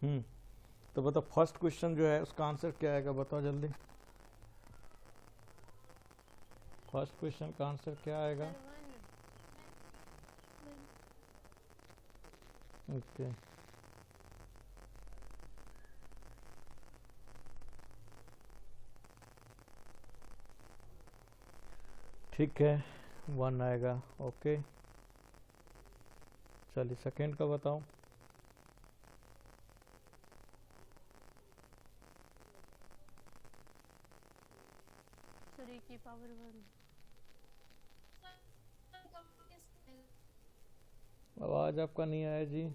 तो बताओ first question जो है उसका आंसर क्या आएगा, बताओ जल्दी। फर्स्ट क्वेश्चन का आंसर क्या आएगा? ओके ठीक है, 1 आएगा। ओके चलिए सेकेंड का बताओ। सर की पावर 1। आवाज आपका नहीं आया जी।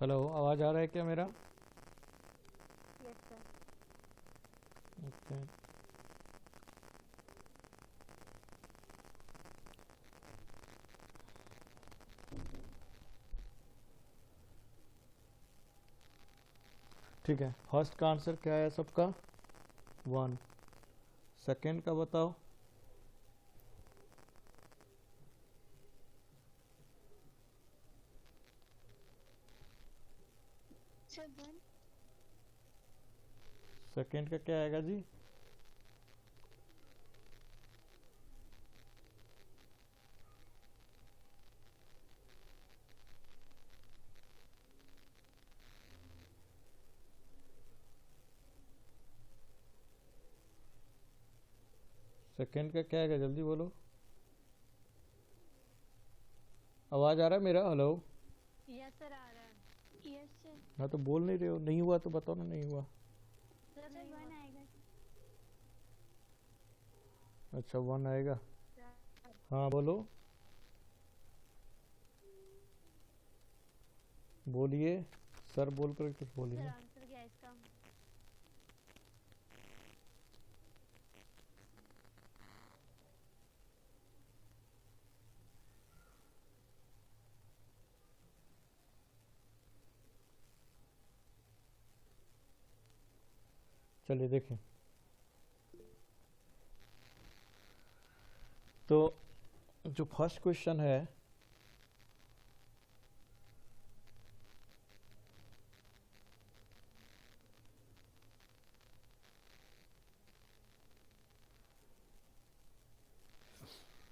हेलो, आवाज आ रहा है क्या मेरा? Yes sir. ओके ठीक है, फर्स्ट का आंसर क्या है सबका? 1। सेकेंड का बताओ। सर 1। सेकेंड का क्या आएगा जी? सेकेंड का क्या आएगा, जल्दी बोलो। आवाज आ रहा है मेरा? हेलो। यस सर आ रहा है। Yes sir. हाँ तो बोल नहीं रहे हो, नहीं हुआ तो बताओ ना, नहीं हुआ। सर 1 आएगा। अच्छा 1 आएगा। हाँ बोलो, बोलिए। सर बोल कर कुछ बोलिए सर ना। आंसर क्या है इसका? चलिए देखें, तो जो फर्स्ट क्वेश्चन है,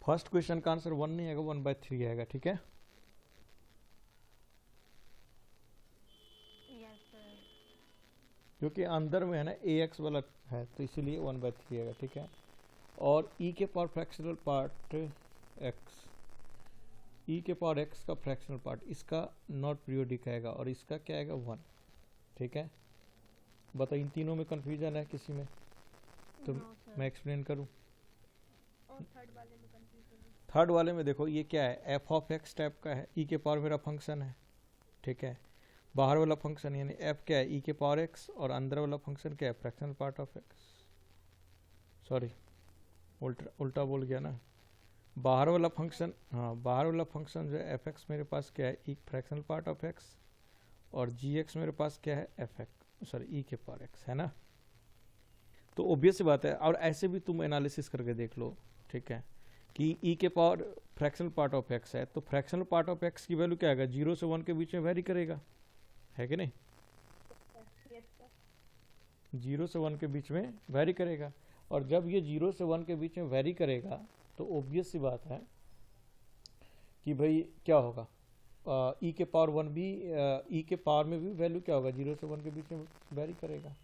फर्स्ट क्वेश्चन का आंसर 1 नहीं आएगा, 1/3 आएगा, ठीक है। Yes sir. क्योंकि अंदर में है ना ax वाला है, तो इसीलिए 1/3 आएगा, ठीक है। और e के power fractional part x, e के पावर x का फ्रैक्शनल पार्ट इसका नॉट पीरियोडिक आएगा, और इसका क्या आएगा 1, ठीक है। बताओ इन तीनों में कंफ्यूजन है किसी में? तो नो सर। मैं एक्सप्लेन करूं। और थर्ड वाले में कंफ्यूजन है। थर्ड वाले में देखो, ये क्या है, एफ ऑफ एक्स टाइप का है, ई के पावर मेरा फंक्शन है, ठीक है। बाहर वाला फंक्शन यानी एफ क्या है, ई के पावर एक्स, और अंदर वाला फंक्शन क्या है, fractional part of x. Sorry, उल्टा उल्टा बोल गया ना। बाहर वाला फंक्शन, हाँ बाहर वाला फंक्शन जो है एफ एक्स मेरे पास क्या है, ई फ्रैक्शनल पार्ट ऑफ एक्स, और जी एक्स मेरे पास क्या है, एफ एक्स, सॉरी ई के पावर एक्स, है ना। तो ऑब्वियस सी बात है, और ऐसे भी तुम एनालिसिस करके देख लो, ठीक है, कि ई के power fractional part of x है, तो फ्रैक्शनल पार्ट ऑफ एक्स की वैल्यू क्या आएगा, 0 से 1 के बीच में वेरी करेगा, है कि नहीं। Yes sir. 0 से 1 के बीच में वेरी करेगा, और जब ये 0 से 1 के बीच में वेरी करेगा, तो ऑब्वियस सी बात है कि भाई क्या होगा, ई के पावर 1 भी, ई के पावर में भी वैल्यू क्या होगा, 0 से 1 के बीच में वेरी करेगा,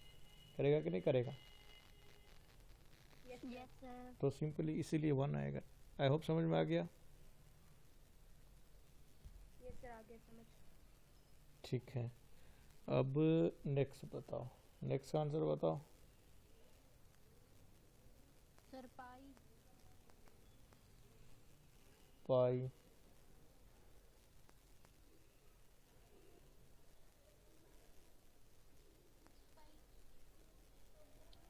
करेगा कि नहीं करेगा। Yes sir. तो सिंपली इसीलिए 1 आएगा। आई होप समझ में आ गया। यस सर आ गया समझ। ठीक है, अब नेक्स्ट बताओ, नेक्स्ट का आंसर बताओ। सर पाई। पाई,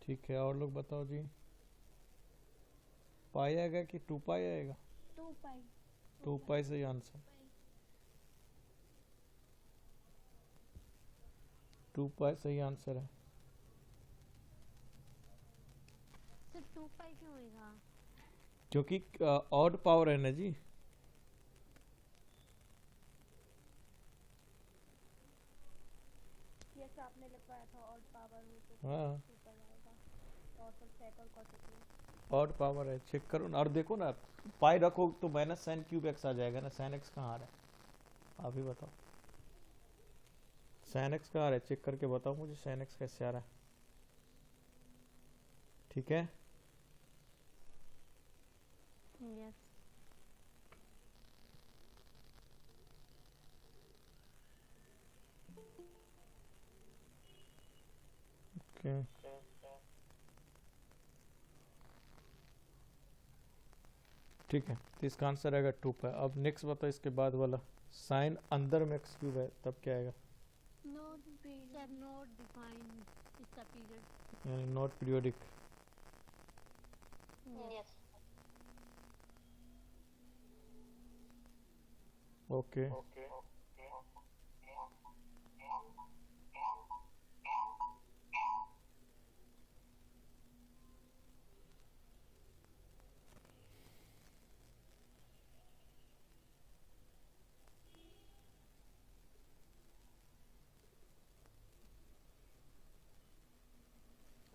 ठीक है, और लोग बताओ जी। पाई आएगा कि 2 पाई आएगा? 2 पाई 2 पाई सही आंसर। 2 पाई सही आंसर है। सर 2 पाई क्यों होएगा? क्योंकि ऑड पावर है ना जी। ये सर आपने लिखवाया था ऑड पावर हो तो हाँ, 2 पाई आएगा और फिर सेक और कॉट होती है। ऑड पावर है, चेक करो ना। और देखो ना, पाई रखो तो माइनस साइन क्यूब एक्स आ जाएगा ना। साइन एक्स कहाँ आ रहा है, आप ही बताओ। साइन एक्स कहाँ आ रहा है, चेक करके बताओ मुझे, साइन एक्स कैसे आ रहा है। ठीक है, यस ओके। ठीक है, तो इसका आंसर आएगा 2 पाई। अब नेक्स्ट बताओ, इसके बाद वाला साइन अंदर में एक्स क्यूब है, तब क्या आएगा? नॉट सर नॉट डिफाइन इसका पीरियड। यानी not periodic. Yes okay,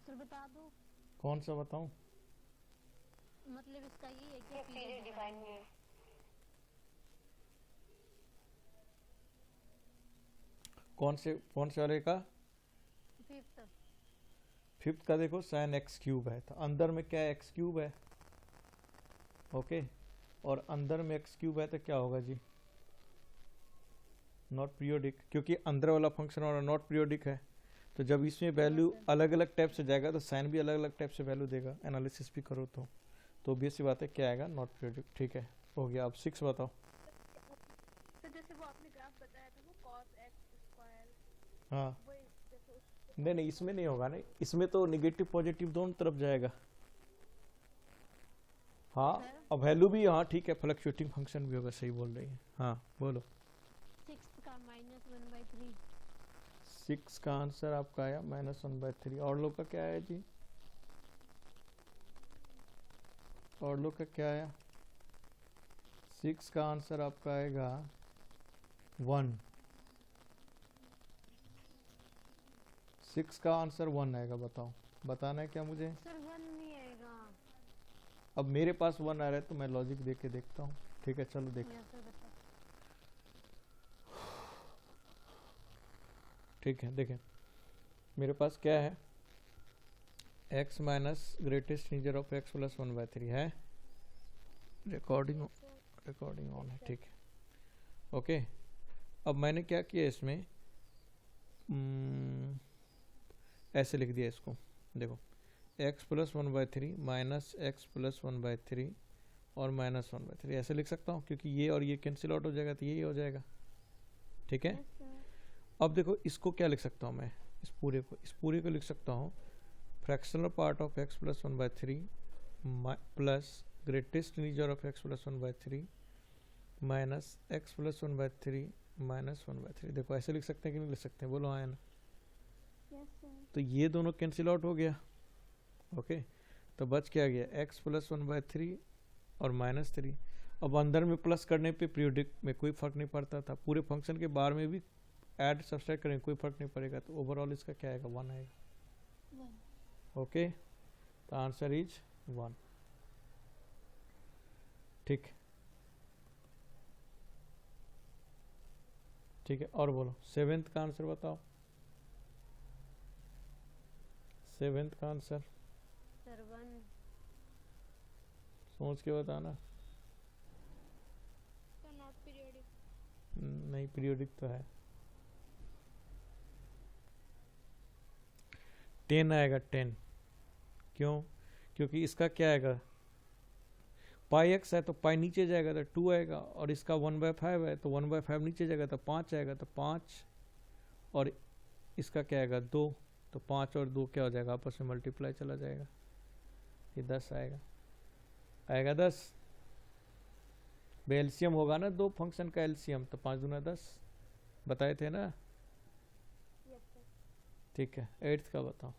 sir बता दो, कौन सा बताऊं? मतलब इसका ये है कि पीरियड डिफाइन है। कौन से वाले का? फिफ्थ फिफ्थ का देखो, साइन एक्स क्यूब है, तो अंदर में क्या है, एक्स क्यूब है। ओके, और अंदर में एक्स क्यूब है तो क्या होगा जी? नॉट पीरियोडिक, क्योंकि अंदर वाला फंक्शन और नॉट पीरियोडिक है। तो जब इसमें वैल्यू अलग अलग टाइप से जाएगा तो साइन भी अलग अलग टाइप से वैल्यू देगा, एनालिसिस भी करो तो ऑब्वियस सी बात है, क्या आएगा? Not periodic. ठीक है, हो गया। अब 6 बताओ। तो जैसे वो आपने ग्राफ बताया था वो cos x स्क्वायर, हाँ, वो जैसे नहीं नहीं, इसमें नहीं होगा, नहीं इसमें तो निगेटिव पॉजिटिव दोनों तरफ जाएगा। हाँ, अब वैल्यू भी, हाँ ठीक है, फ्लक्चुएटिंग फंक्शन भी होगा, सही बोल रही है। हाँ बोलो। 6 का -1/3। 6 का आंसर आपका आया -1/3। और लोग का क्या आया जी? और लोग का क्या आया? 6 का आंसर आपका आएगा 1। 6 का आंसर 1 आएगा, बताओ। बताना है क्या मुझे? सर 1 नहीं आएगा। अब मेरे पास 1 आ रहा है तो मैं लॉजिक दे के देखता हूँ। ठीक है, चलो देख। यस सर बताओ। ठीक है, देखें मेरे पास क्या है, x minus greatest integer of x plus 1/3 है। रिकॉर्डिंग ऑन है, ठीक है। ओके, अब मैंने क्या किया इसमें, ऐसे लिख दिया इसको। देखो, x plus 1/3 minus x plus 1/3 और -1/3 ऐसे लिख सकता हूँ, क्योंकि ये और ये कैंसिल आउट हो जाएगा तो यही हो जाएगा। ठीक है, अब देखो इसको क्या लिख सकता हूँ मैं, इस पूरे को लिख सकता हूँ fractional part of x plus 1/3 plus greatest integer of x plus 1/3 minus x plus 1/3 -1/3। देखो ऐसे लिख सकते हैं कि नहीं लिख सकते हैं, बोलो हाँ या ना। Yes sir. तो ये दोनों कैंसिल आउट हो गया। ओके, तो बच क्या गया, x प्लस 1/3 और -3। अब अंदर में प्लस करने पे पीरियोडिक में कोई फर्क नहीं पड़ता था, पूरे फंक्शन के बाहर में भी ऐड सब्सट्रैक्ट करें कोई फर्क नहीं पड़ेगा, तो ओवरऑल इसका क्या आएगा, 1 आएगा। ओके, तो आंसर इज 1। ठीक, ठीक है, और बोलो 7th का आंसर बताओ। 7th का आंसर सर 1 सोच के बताना। का नॉट पीरियोडिक। नहीं, पीरियोडिक तो है। 10 आएगा, 10। क्यों? क्योंकि इसका क्या आएगा, पाई एक्स है तो पाई नीचे जाएगा तो 2 आएगा, और इसका 1/5 है तो 1/5 नीचे जाएगा तो 5 आएगा, तो 5, और इसका क्या आएगा 2, तो 5 और 2 क्या हो जाएगा, आपस में मल्टीप्लाई चला जाएगा, ये 10 आएगा, आएगा 10। एलसीएम होगा ना दो फंक्शन का एलसीएम, तो 5 दूना 10 बताए थे ना। Yes sir. ठीक है, 8th का बताओ।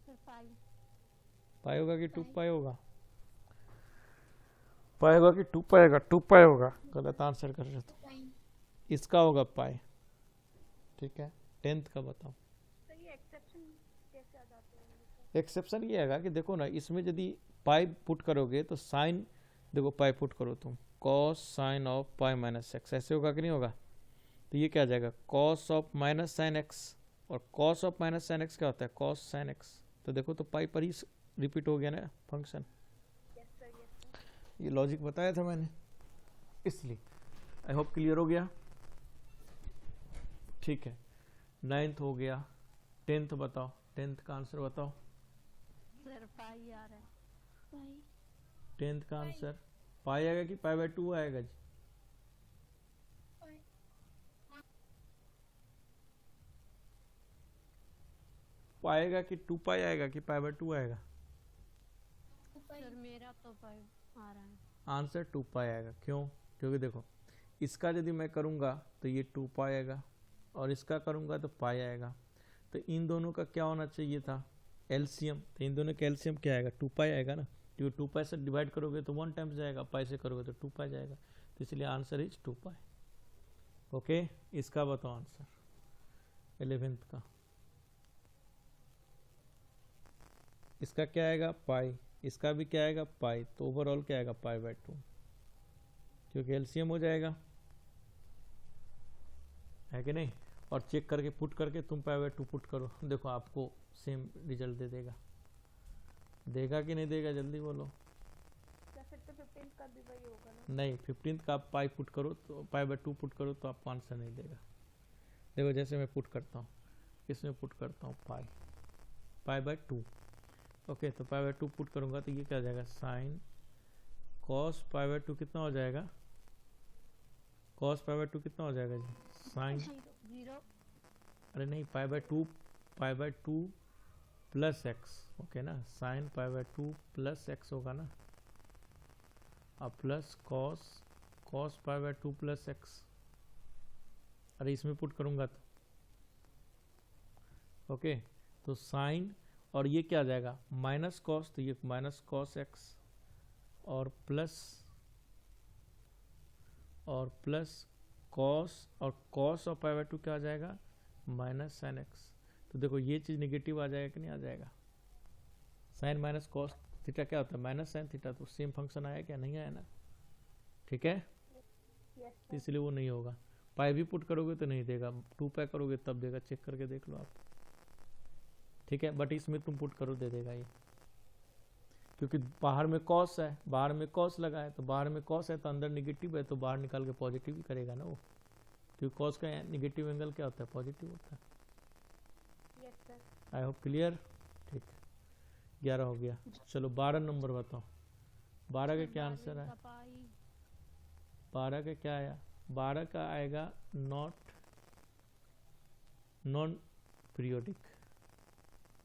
सर 5 पाई होगा कि 2 पाई। पाई होगा, पाई होगा कि 2 पाई होगा, 2 पाई होगा, गलत आंसर कर रहे हो। इसका होगा पाई। ठीक है, 10th का बताओ। सर ये एक्सेप्शन कैसे आ जाते हैं? एक्सेप्शन ये आएगा कि देखो ना, इसमें यदि पाई पुट करोगे तो साइन, देखो पाई पुट करो तुम, cos sine of pi minus x, ऐसे होगा कि नहीं होगा। तो ये क्या आ जाएगा, cos of minus sine x, और cos of minus sine x क्या होता है, कॉस साइन एक्स। तो देखो तो पाई पर ही रिपीट हो गया ना function. Yes sir, yes sir. ये लॉजिक बताया था मैंने, इसलिए आई होप क्लियर हो गया। ठीक है, 9th हो गया, 10th बताओ, 10th का आंसर बताओ। सर पाई आ रहा है। पाई 10th का आंसर पाई आएगा कि पाई बाय 2 आएगा जी, पाएगा कि 2 पाई आएगा कि पाई बाय 2 आएगा। सर मेरा तो पाई आ रहा है। आंसर 2 पाई आएगा, क्यों, क्योंकि देखो इसका यदि मैं करूँगा तो ये 2 पाई आएगा, और इसका करूँगा तो पाई आएगा। तो इन दोनों का क्या होना चाहिए था, एलसीएम। तो इन दोनों का एलसीएम क्या आएगा, 2 पाई आएगा ना, क्योंकि 2 पाई से डिवाइड करोगे तो 1 टाइम्स जाएगा, पाई से करोगे तो 2 पाई जाएगा, तो इसलिए आंसर इज 2 पाई। ओके, इसका बताओ आंसर 11th का। इसका क्या आएगा, पाई, इसका भी क्या आएगा, पाई, तो ओवरऑल क्या आएगा, पाई बाय 2, क्योंकि एलसीएम हो जाएगा, है कि नहीं। और चेक करके पुट करके तुम पाई बाय 2 पुट करो, देखो आपको सेम रिजल्ट दे देगा, देगा कि नहीं देगा, जल्दी बोलो। सर फिर तो 15 का भी वही होगा ना? नहीं, 15th का आप पाई पुट करो तो पाई बाय 2 पुट करो तो आपको आंसर नहीं देगा। देखो जैसे मैं पुट करता हूँ, इसमें पुट करता हूँ पाई, पाई बाय 2। ओके, तो पाई बाय 2 पुट करूँगा तो ये क्या हो जाएगा, साइन कॉस पाई बाय 2 कितना हो जाएगा, कॉस पाई बाय 2 कितना हो जाएगा जी, साइन, 0। अरे नहीं, pi by 2 plus x, okay ना, sine pi by 2 plus x होगा ना, अब plus cos pi by 2 plus x, अरे इसमें पुट करूंगा तो ओके, तो साइन, और ये क्या आ जाएगा माइनस कॉस, तो ये माइनस कॉस एक्स, और प्लस कॉस, और कॉस और पाई बाय 2 क्या आ जाएगा, माइनस साइन एक्स। तो देखो ये चीज़ नेगेटिव आ जाएगा कि नहीं आ जाएगा, साइन माइनस कॉस थीटा क्या होता है, माइनस साइन थीटा, तो सेम फंक्शन आया क्या, नहीं आया ना। ठीक है, यस तो सर। इसलिए वो नहीं होगा। पाई भी पुट करोगे तो नहीं देगा, 2 पाई करोगे तब देगा, चेक करके देख लो आप। ठीक है, बट इसमें तुम पुट करो दे देगा ये, क्योंकि बाहर में कॉस है, बाहर में कॉस लगा है, तो बाहर में कॉस है तो अंदर निगेटिव है, तो बाहर निकाल के पॉजिटिव ही करेगा ना वो, क्योंकि कॉस का निगेटिव एंगल क्या होता है, पॉजिटिव होता है। Yes sir. I hope clear. ठीक है, 11 हो गया, चलो 12 नंबर बताओ। 12 का क्या आंसर है, 12 का क्या आया, 12 का आएगा नॉन पीरियोडिक।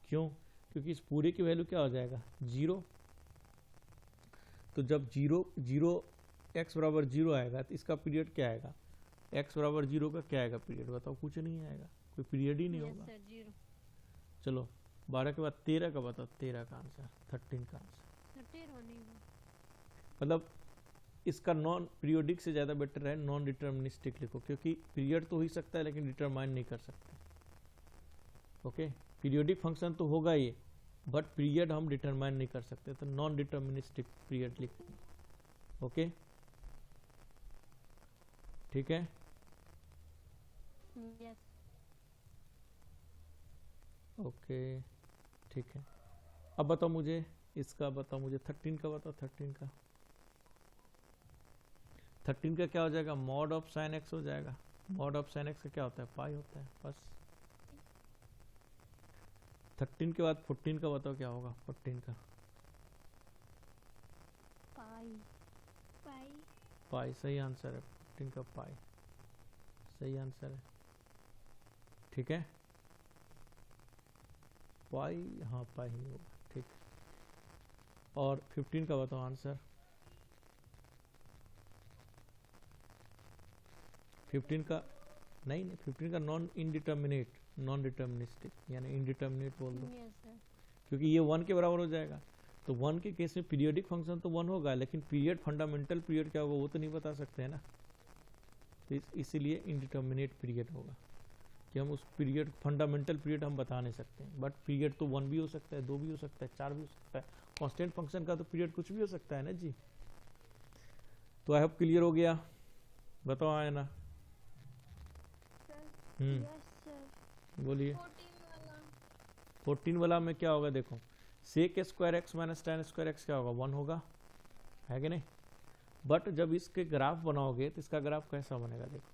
क्यों, क्योंकि इस पूरे की वैल्यू क्या हो जाएगा, 0। तो जब 0 x बराबर 0 आएगा तो इसका पीरियड क्या आएगा, x बराबर 0 का क्या आएगा पीरियड, बताओ, कुछ नहीं आएगा, कोई पीरियड ही नहीं होगा। सर 0। चलो 12 के बाद 13 का बताओ, 13 का आंसर, 13 का आंसर, 13 नहीं हुआ। मतलब इसका नॉन पीरियोडिक से ज़्यादा बेटर है नॉन डिटर्मिनिस्टिक लिखो, क्योंकि पीरियड तो हो ही सकता है लेकिन डिटरमाइन नहीं कर सकते। ओके, पीरियोडिक फंक्शन तो होगा ये, बट पीरियड हम डिटरमाइन नहीं कर सकते, तो नॉन डिटर्मिनिस्टिक पीरियड लिख। ओके, ठीक है, यस। ओके, ठीक है। अब बताओ मुझे इसका, बताओ मुझे 13 का बताओ, 13 का, 13 का क्या हो जाएगा, मॉड ऑफ साइन एक्स हो जाएगा। मॉड ऑफ साइन एक्स का क्या होता है, पाई होता है बस। 13 के बाद 14 का बताओ क्या होगा, 14 का, पाई। पाई। पाई सही आंसर है, 14 का पाई। सही आंसर है, ठीक है। पाई, हाँ पाई ही होगा, ठीक। और 15 का बताओ आंसर। 15 का नहीं, 15 का नॉन इंडिटर्मिनेट, नॉन डिटर्मिनिस्टिक, यानी इंडिटर्मिनेट बोल दो, यस सर। क्योंकि क्योंकि ये 1 के बराबर हो जाएगा। तो 1 के केस में पीरियोडिक फंक्शन तो 1 होगा, लेकिन पीरियड, फंडामेंटल पीरियड क्या होगा वो तो नहीं बता सकते हैं ना। तो इसीलिए इंडिटर्मिनेट पीरियड होगा, कि हम उस पीरियड, फंडामेंटल पीरियड हम बता नहीं सकते हैं। बट पीरियड तो 1 भी हो सकता है, 2 भी हो सकता है, 4 भी हो सकता है। कांस्टेंट फंक्शन का तो पीरियड कुछ भी हो सकता है ना जी। तो आई होप क्लियर हो गया, बताओ आया ना। Sir yes sir. बोलिए। 14 वाला 14 वाला में क्या होगा, देखो sec square x minus ten square x क्या होगा, 1 होगा, है कि नहीं। बट जब इसके ग्राफ बनाओगे तो इसका ग्राफ कैसा बनेगा, देखो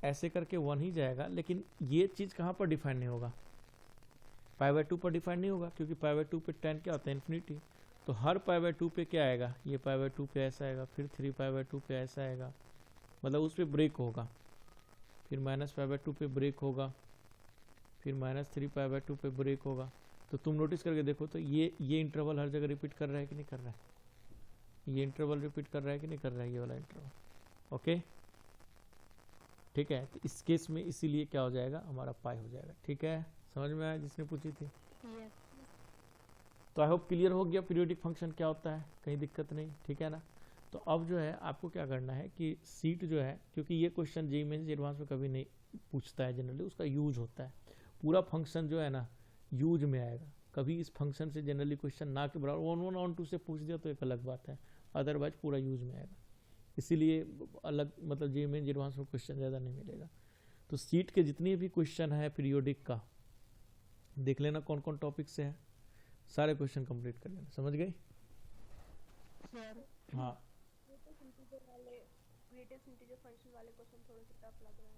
ऐसे करके 1 ही जाएगा, लेकिन ये चीज़ कहाँ पर डिफाइन नहीं होगा, π/2 पर डिफाइन नहीं होगा, क्योंकि π/2 पे tan क्या होता है, इन्फिनिटी। तो हर π/2 पे क्या आएगा, ये π/2 पे ऐसा आएगा, फिर 3π/2 पे ऐसा आएगा, मतलब उस पर ब्रेक होगा, फिर -π/2 पे ब्रेक होगा, फिर -3π/2 पे ब्रेक होगा। तो तुम नोटिस करके देखो तो ये इंटरवल हर जगह रिपीट कर रहा है कि नहीं कर रहा है, ये इंटरवल रिपीट कर रहा है कि नहीं कर रहा है, ये वाला इंटरवल। ओके ठीक है, तो इस केस में इसीलिए क्या हो जाएगा, हमारा पाई हो जाएगा। ठीक है, समझ में आया जिसने पूछी थी। यस। तो आई होप क्लियर हो गया पीरियोडिक फंक्शन क्या होता है, कहीं दिक्कत नहीं, ठीक है ना। तो अब जो है आपको क्या करना है कि सीट जो है, क्योंकि ये क्वेश्चन जेईई मेंस एडवांस में कभी नहीं पूछता है, जनरली उसका यूज होता है, पूरा फंक्शन जो है ना यूज में आएगा। कभी इस फंक्शन से जनरली क्वेश्चन ना के बराबर 1 1 ऑन 2 से पूछ दिया तो एक अलग बात है, अदरवाइज पूरा यूज में आएगा। इसीलिए अलग मतलब जेईई मेंस एडवांस में क्वेश्चन ज़्यादा नहीं मिलेगा। तो सीट के जितने भी क्वेश्चन है पीरियोडिक का देख लेना कौन कौन टॉपिक से है, सारे क्वेश्चन कंप्लीट कर लेना, समझ गए। सर हाँ ग्रेटेस्ट इंटीजर फंक्शन वाले क्वेश्चन थोड़े से टफ लग रहे हैं।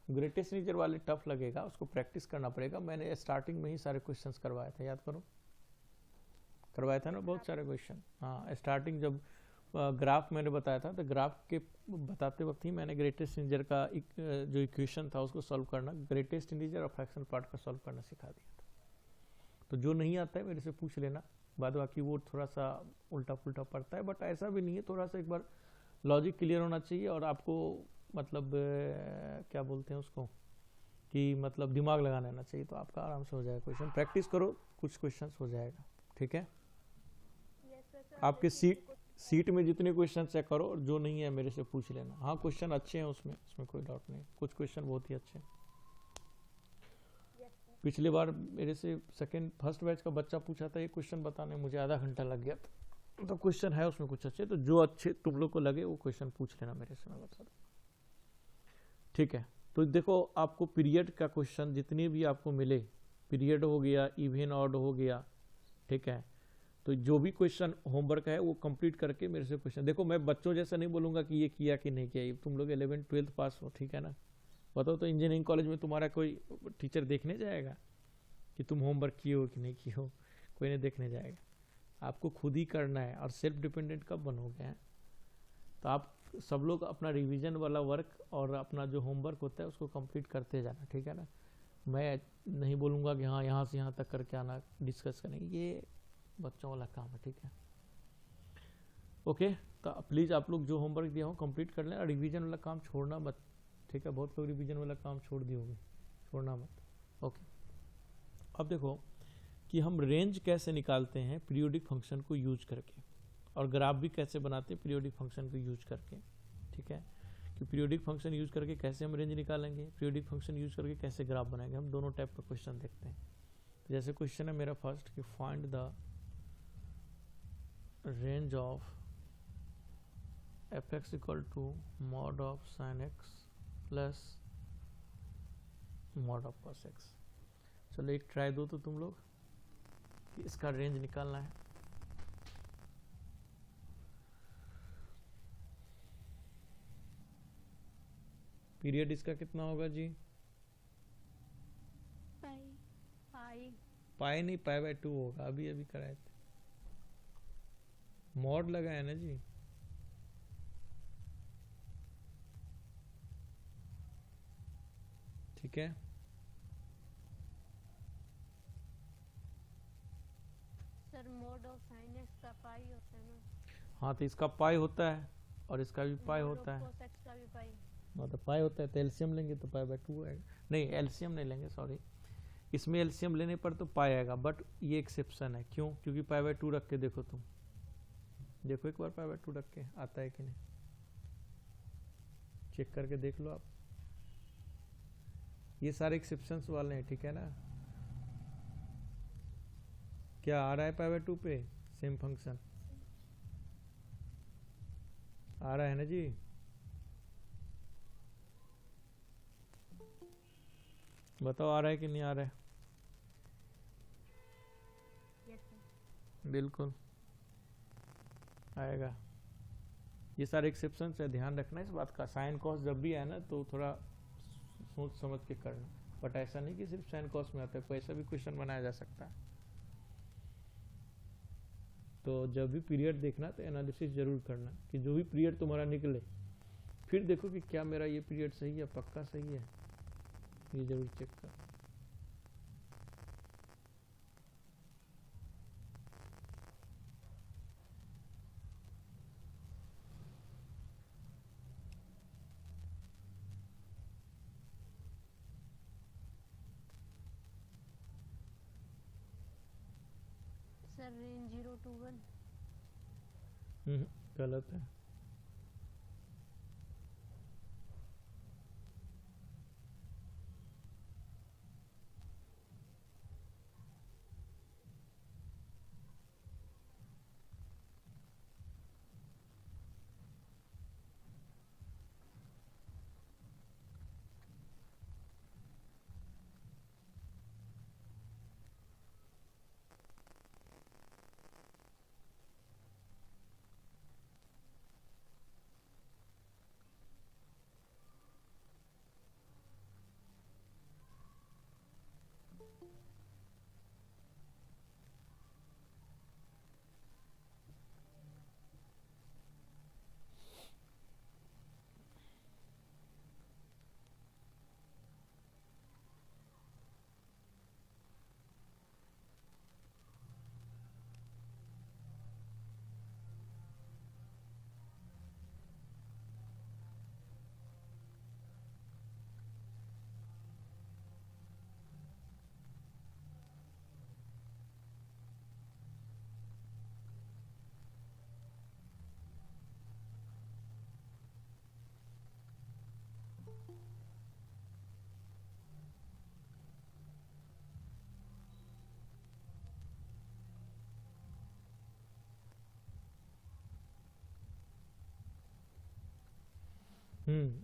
ग्रेटेस्ट इंटीजर वाले टफ लगेगा, उसको प्रैक्टिस करना पड़ेगा। मैंने स्टार्टिंग में ही सारे क्वेश्चंस करवाए थे, याद करो, करवाया था ना बहुत सारे क्वेश्चन। हाँ स्टार्टिंग जब ग्राफ मैंने बताया था, तो ग्राफ के बताते वक्त ही मैंने ग्रेटेस्ट इंटीजर का जो इक्वेशन था उसको सॉल्व करना, ग्रेटेस्ट इंटीजर और फ्रैक्शन पार्ट का सॉल्व करना सिखा दिया था। तो जो नहीं आता है मेरे से पूछ लेना, बाद बाकी वो थोड़ा सा उल्टा पुल्टा पड़ता है, बट ऐसा भी नहीं है, थोड़ा सा एक बार लॉजिक क्लियर होना चाहिए और आपको मतलब क्या बोलते हैं उसको कि मतलब दिमाग लगाना आना चाहिए, तो आपका आराम से हो जाएगा। क्वेश्चन प्रैक्टिस करो, कुछ क्वेश्चन हो जाएगा, ठीक है। Yes sir. आपके सीट में जितने क्वेश्चन चेक करो, और जो नहीं है मेरे से पूछ लेना। हाँ क्वेश्चन अच्छे हैं उसमें कोई डाउट नहीं, कुछ क्वेश्चन बहुत ही अच्छे हैं। पिछली बार मेरे से फर्स्ट बैच का बच्चा पूछा था ये क्वेश्चन बताने, मुझे आधा घंटा लग गया था। तो क्वेश्चन है उसमें कुछ अच्छे, तो जो अच्छे तुम लोग को लगे वो क्वेश्चन पूछ लेना मेरे से, मैं बता दूँ, ठीक है। तो देखो आपको पीरियड का क्वेश्चन जितने भी आपको मिले, पीरियड हो गया, इवन ऑड हो गया, ठीक है, तो जो भी क्वेश्चन होमवर्क है वो कंप्लीट करके मेरे से क्वेश्चन देखो। मैं बच्चों जैसा नहीं बोलूँगा कि ये किया कि नहीं किया, ये तुम लोग 11th 12th पास हो, ठीक है ना। बताओ तो इंजीनियरिंग कॉलेज में तुम्हारा कोई टीचर देखने जाएगा कि तुम होमवर्क किए हो कि नहीं किए हो, कोई नहीं देखने जाएगा, आपको खुद ही करना है। और सेल्फ डिपेंडेंट कब बनोगे हैं, तो आप सब लोग अपना रिवीजन वाला वर्क और अपना जो होमवर्क होता है उसको कंप्लीट करते जाना, ठीक है ना। मैं नहीं बोलूँगा कि हाँ यहाँ से यहाँ तक करके आना, डिस्कस करेंगे, ये बच्चों वाला काम है, ठीक है। ओके, तो प्लीज़ आप लोग जो होमवर्क दिया हो कंप्लीट कर लें, और रिवीजन वाला काम छोड़ना मत, ठीक है। बहुत लोग रिवीजन वाला काम छोड़ दिए होंगे, छोड़ना मत। ओके, अब देखो कि हम रेंज कैसे निकालते हैं पीरियोडिक फंक्शन को यूज करके, और ग्राफ भी कैसे बनाते हैं पीरियोडिक फंक्शन को यूज करके, ठीक है। कि पीरियोडिक फंक्शन यूज करके कैसे हम रेंज निकालेंगे, पीरियोडिक फंक्शन यूज करके कैसे ग्राफ बनाएंगे, हम दोनों टाइप का क्वेश्चन देखते हैं। तो जैसे क्वेश्चन है मेरा फर्स्ट कि find the range of f(x) equal to mod of sin x plus mod of cos x। चलो एक ट्राई दो तो तुम लोग कि इसका रेंज निकालना है। पीरियड इसका कितना होगा जी, पाई पाई नहीं, π/2 होगा, अभी अभी कराए थे, मॉड लगा है ना जी। ठीक है, sir mode of sine x का पाई होता है ना, हाँ तो इसका पाई होता है और इसका भी पाई मोड होता ऑफ है, कोस एक्स का भी पाई। मतलब पाई होता है तो एलसीएम लेंगे तो पाई बाय 2 आएगा, नहीं एलसीएम नहीं लेंगे सॉरी, इसमें एलसीएम लेने पर तो पाई आएगा, बट ये एक्सेप्शन है, क्यों? क्योंकि पाई बाय 2 रख के देखो तुम, देखो एक बार पाई बाय 2 रख के आता है कि नहीं, चेक करके देख लो आप, ये सारे एक्सेप्शंस वाले हैं, ठीक है ना। क्या आ रहा है पाई बाय 2 पे सेम फंक्शन आ रहा है ना जी? बताओ आ रहा है कि नहीं आ रहा है? Yes sir. बिल्कुल आएगा, ये सारे एक्सेप्शंस है, ध्यान रखना इस बात का, साइन कॉस जब भी आए ना तो थोड़ा सोच समझ के करना, बट ऐसा नहीं कि सिर्फ साइन कॉस में आता है, कोई ऐसा भी क्वेश्चन बनाया जा सकता है। तो जब भी पीरियड देखना तो एनालिसिस जरूर करना कि जो भी पीरियड तुम्हारा निकले फिर देखो कि क्या मेरा ये पीरियड सही है, पक्का सही है, ये जरूर चेक कर। Sir range 0 to 1। गलत है,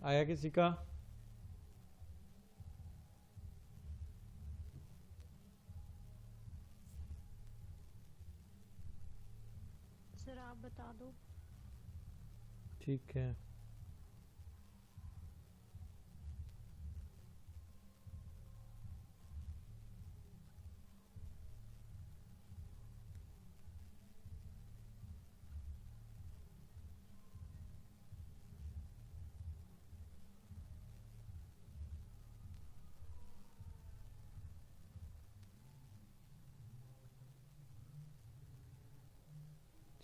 आया किसी का? सर आप बता दो। ठीक है,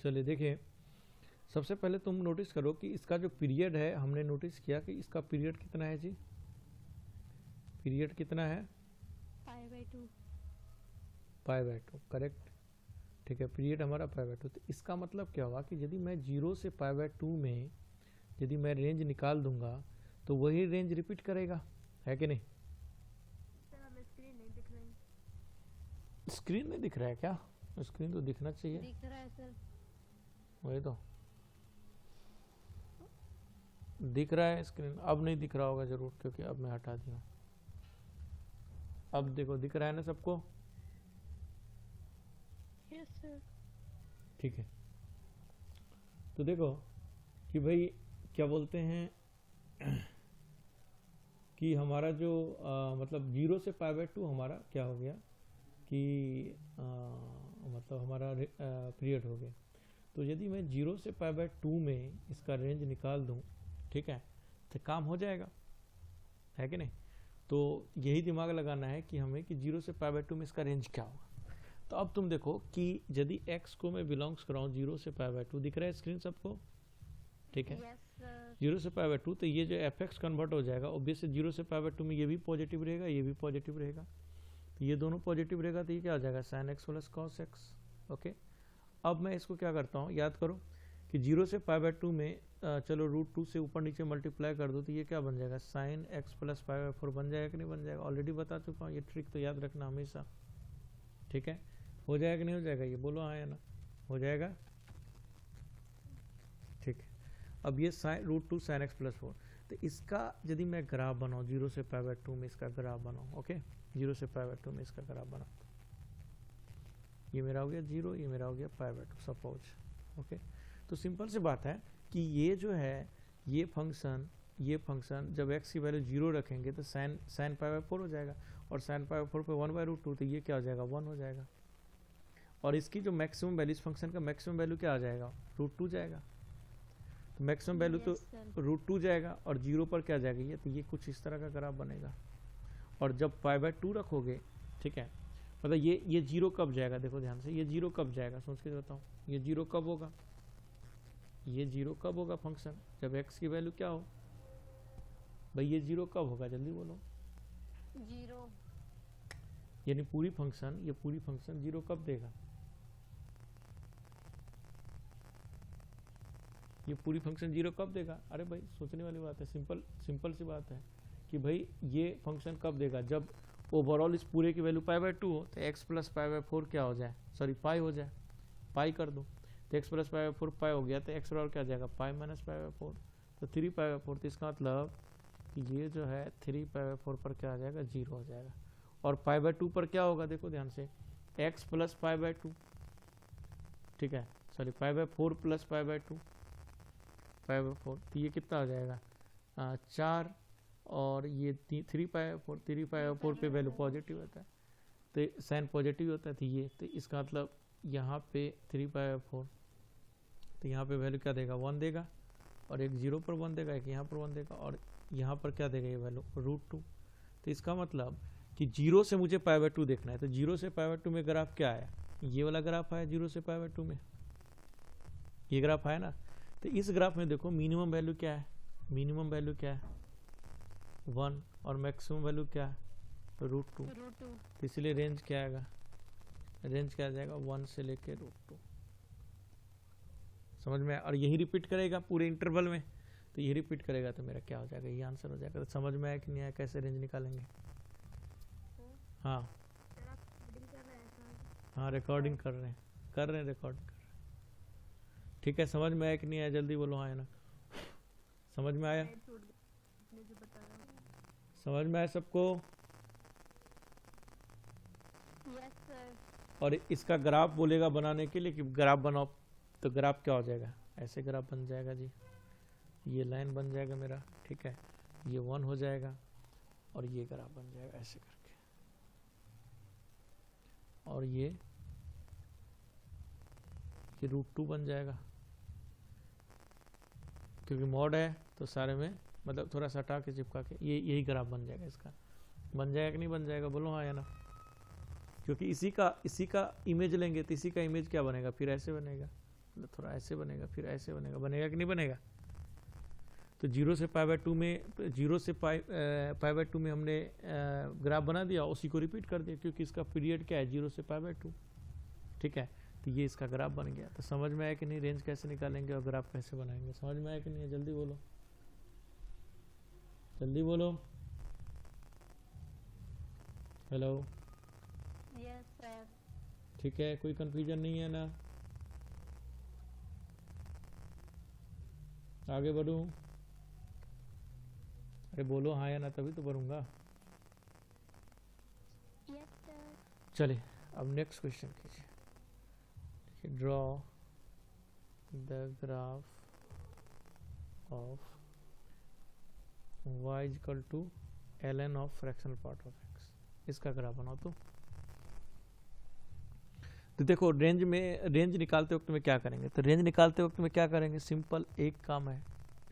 चलिए देखिए, सबसे पहले तुम नोटिस करो कि इसका जो पीरियड है, हमने नोटिस किया कि इसका पीरियड कितना है जी, पीरियड कितना है? पाई बाय 2। पाई बाय 2, करेक्ट, ठीक है, पीरियड हमारा पाई बाय 2। तो इसका मतलब क्या हुआ कि यदि मैं 0 से पाई बाय 2 में यदि मैं रेंज निकाल दूंगा तो वही रेंज रिपीट करेगा, है कि नहीं? सर हमें स्क्रीन नहीं दिख रही। स्क्रीन नहीं दिख रहा है क्या? स्क्रीन तो दिखना चाहिए, दिख रहा है सर। वही तो दिख रहा है स्क्रीन, अब नहीं दिख रहा होगा जरूर, क्योंकि अब मैं हटा दिया, अब देखो दिख रहा है ना सबको? Yes sir. ठीक है, तो देखो कि भाई क्या बोलते हैं कि हमारा जो मतलब 0 से पाई बाय 2 हमारा क्या हो गया कि मतलब हमारा पीरियड हो गया। तो यदि मैं 0 से पाई बाय 2 में इसका रेंज निकाल दूं, ठीक है, तो काम हो जाएगा, है कि नहीं? तो यही दिमाग लगाना है कि हमें कि 0 से पाई बाय 2 में इसका रेंज क्या होगा। तो अब तुम देखो कि यदि x को मैं बिलोंग्स कराऊँ 0 से पाई बाय 2, दिख रहा है स्क्रीन सबको, ठीक है। Yes sir. 0 से पाई बाय 2, तो ये जो fx कन्वर्ट हो जाएगा ऑब्वियसली 0 से पाई बाय 2 में ये भी पॉजिटिव रहेगा, ये भी पॉजिटिव रहेगा, तो ये दोनों पॉजिटिव रहेगा, तो ये क्या हो जाएगा sin x plus cos x। Okay, अब मैं इसको क्या करता हूँ, याद करो कि 0 से पाई बाय 2 में चलो √2 से ऊपर नीचे मल्टीप्लाई कर दो, तो ये क्या बन जाएगा sin x plus pi by 4 बन जाएगा कि नहीं बन जाएगा। ऑलरेडी बता चुका हूँ, ये ट्रिक तो याद रखना हमेशा, ठीक है। हो जाएगा कि नहीं हो जाएगा, ये बोलो हाँ या ना, हो जाएगा, ठीक है। अब ये √2 sin x प्लस 4, तो इसका यदि मैं ग्राफ बनाऊँ 0 से पाई बाय 2 में इसका ग्राफ बनाऊँ, ओके 0 से पाई बाय 2 में इसका ग्राफ बनाऊँ, ये मेरा हो गया 0, ये मेरा हो गया पाई बाय 2 सपोज, ओके। तो सिंपल सी बात है कि ये जो है ये फंक्शन जब x की वैल्यू 0 रखेंगे तो sin पाई बाय 4 हो जाएगा, और sin पाई बाय 4 पे 1/√2, तो ये क्या हो जाएगा 1 हो जाएगा, और इसकी जो मैक्सिमम वैल्यू, इस फंक्शन का मैक्सिमम वैल्यू क्या आ जाएगा √2 जाएगा, तो मैक्सिमम वैल्यू तो √2 जाएगा, और 0 पर क्या जाएगा ये, तो ये कुछ इस तरह का ग्राफ बनेगा। और जब पाई बाय 2 रखोगे, ठीक है, मतलब ये 0 कब जाएगा, देखो ध्यान से, ये 0 कब जाएगा, सोच के बताओ, ये 0 कब होगा, ये 0 कब होगा फंक्शन, जब x की वैल्यू क्या हो भाई, ये 0 कब होगा जल्दी बोलो, 0, यानी पूरी फंक्शन, ये पूरी फंक्शन 0 कब देगा, ये पूरी फंक्शन 0 कब देगा। अरे भाई सोचने वाली बात है, सिंपल सी बात है कि भाई ये फंक्शन कब देगा, जब ओवरऑल इस पूरे की वैल्यू पाई बाय 2 हो, तो x प्लस पाई बाय 4 क्या हो जाए, सॉरी पाई हो जाए, पाई कर दो, तो x प्लस पाई बाय 4 पाई हो गया, तो x बराबर क्या आ जाएगा पाई माइनस पाई बाय 4, तो 3 पाई बाय 4, तो इसका मतलब ये जो है 3 पाई बाय 4 पर क्या आ जाएगा 0 हो जाएगा, और पाई बाय 2 पर क्या होगा, देखो ध्यान से, x प्लस पाई बाय 2, ठीक है, sorry pi by 4 plus pi by 2 pi by 4, तो ये कितना हो जाएगा 4, और ये 3 पाई बाय 4, 3 पाई बाय 4 पे वैल्यू पॉजिटिव होता है, तो साइन पॉजिटिव होता है, तो ये, तो इसका मतलब यहाँ पे 3 पाई बाय 4, तो यहाँ पे वैल्यू क्या देगा 1 देगा, और एक 0 पर 1 देगा, एक यहाँ पर 1 देगा, और यहाँ पर क्या देगा ये वैल्यू √2। तो इसका मतलब कि 0 से मुझे पाई बाय 2 देखना है, तो 0 से पाई बाय 2 में ग्राफ क्या आया, ये वाला ग्राफ आया 0 से पाई बाय 2 में, ये ग्राफ आया ना। तो इस ग्राफ में देखो मिनिमम वैल्यू क्या है, मिनिमम वैल्यू क्या है 1, और मैक्सिमम वैल्यू क्या है √2, तो इसलिए रेंज क्या आएगा, रेंज क्या आ जाएगा 1 से लेके √2, समझ में। और यही रिपीट करेगा पूरे इंटरवल में, तो यही रिपीट करेगा, तो मेरा क्या हो जाएगा, ये आंसर हो जाएगा। तो समझ में आया कि नहीं आया, कैसे रेंज निकालेंगे। हाँ हाँ रिकॉर्डिंग कर रहे हैं रिकॉर्डिंग कर रहे हैं, ठीक है। समझ में आया कि नहीं आया, जल्दी बोलो हाँ या ना, समझ में आया, समझ में आया सबको। Yes sir. और इसका ग्राफ बोलेगा बनाने के लिए कि ग्राफ बनाओ, तो ग्राफ क्या हो जाएगा, ऐसे ग्राफ बन जाएगा जी, ये लाइन बन जाएगा मेरा, ठीक है, ये 1 हो जाएगा, और ये ग्राफ बन जाएगा ऐसे करके, और ये √2 बन जाएगा, क्योंकि मॉड है तो सारे में मतलब थोड़ा सा हटा के चिपका के यही ग्राफ बन जाएगा, इसका बन जाएगा कि नहीं बन जाएगा, बोलो हाँ या ना। क्योंकि इसी का इमेज लेंगे, तो इसी का इमेज क्या बनेगा, फिर ऐसे बनेगा, मतलब थोड़ा ऐसे बनेगा, फिर ऐसे बनेगा, बनेगा कि नहीं बनेगा। तो 0 से पाई बाय 2 में, तो 0 से पाई बाय 2 में हमने ग्राफ बना दिया, उसी को रिपीट कर दिया, क्योंकि इसका पीरियड क्या है 0 से पाई बाय 2, ठीक है। तो ये इसका ग्राफ बन गया। तो समझ में आया कि नहीं, रेंज कैसे निकालेंगे और ग्राफ कैसे बनाएंगे, समझ में आया कि नहीं, जल्दी बोलो, जल्दी बोलो। Hello, yes sir. ठीक है, कोई कंफ्यूजन नहीं है ना, आगे बढ़ूं, अरे बोलो हाँ या ना, तभी तो बढ़ूंगा। Yes sir. चलिए अब नेक्स्ट क्वेश्चन कीजिए, draw the graph of y equal to ln of fractional part of x, इसका ग्राफ बनाओ। तो देखो रेंज निकालते वक्त में क्या करेंगे, तो रेंज निकालते वक्त में क्या करेंगे, सिंपल एक काम है,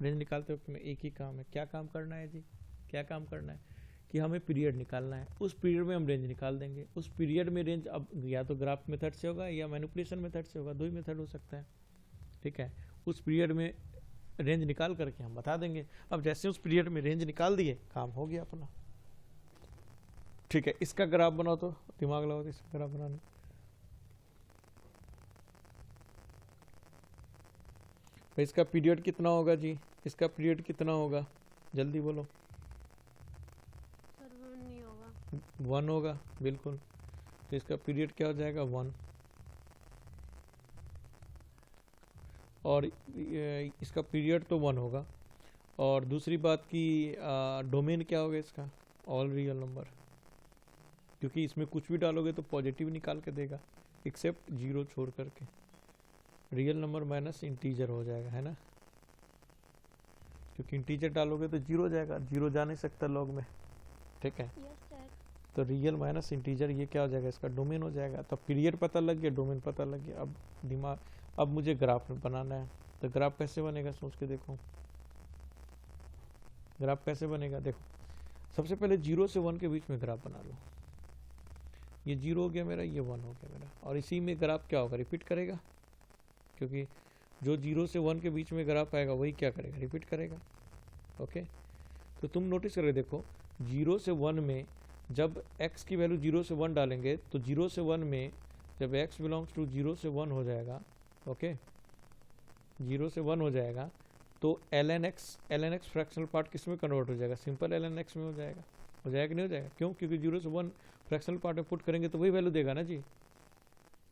रेंज निकालते वक्त में एक ही काम है, क्या काम करना है जी, क्या काम करना है कि हमें पीरियड निकालना है, उस पीरियड में हम रेंज निकाल देंगे। उस पीरियड में रेंज अब या तो ग्राफ मेथड से होगा या मैनिपुलेशन मेथड से होगा, दो ही मेथड हो सकता है, ठीक है। उस पीरियड में रेंज निकाल करके हम बता देंगे। अब जैसे उस पीरियड में रेंज निकाल दिए, काम हो गया अपना, ठीक है। इसका ग्राफ बनाओ तो दिमाग लगाओ तो इसका ग्राफ बनाने। भाई इसका पीरियड कितना होगा जी, इसका पीरियड कितना होगा, जल्दी बोलो। सर 1 नहीं होगा। 1 होगा, बिल्कुल। तो इसका पीरियड क्या हो जाएगा, 1। और इसका पीरियड तो 1 होगा। और दूसरी बात की डोमेन क्या होगा इसका, ऑल रियल नंबर, क्योंकि इसमें कुछ भी डालोगे तो पॉजिटिव निकाल के देगा, एक्सेप्ट 0 छोड़ करके। रियल नंबर माइनस इंटीजर हो जाएगा, है ना, क्योंकि इंटीजर डालोगे तो 0 जाएगा, 0 जा नहीं सकता लॉग में, ठीक है। Yes sir. तो रियल माइनस इंटीजर ये क्या हो जाएगा, इसका डोमेन हो जाएगा। तो पीरियड पता लग गया, डोमेन पता लग गया। अब दिमाग, अब मुझे ग्राफ बनाना है। तो ग्राफ कैसे बनेगा, सोच के देखो ग्राफ कैसे बनेगा। देखो सबसे पहले 0 से 1 के बीच में ग्राफ बना लो। ये 0 हो गया मेरा, ये 1 हो गया मेरा, और इसी में ग्राफ क्या होगा, रिपीट करेगा, क्योंकि जो 0 से 1 के बीच में ग्राफ आएगा वही क्या करेगा, रिपीट करेगा। ओके, तो तुम नोटिस करके देखो, 0 से 1 में जब x की वैल्यू 0 से 1 डालेंगे तो 0 से 1 में जब x बिलोंग्स टू 0 से 1 हो जाएगा, ओके, 0 से 1 हो जाएगा, तो ln x फ्रैक्शनल पार्ट किस में कन्वर्ट हो जाएगा, सिंपल ln x में हो जाएगा। हो जाएगा कि नहीं हो जाएगा, क्यों, क्योंकि 0 से 1 फ्रैक्शनल पार्ट में पुट करेंगे तो वही वैल्यू देगा ना जी,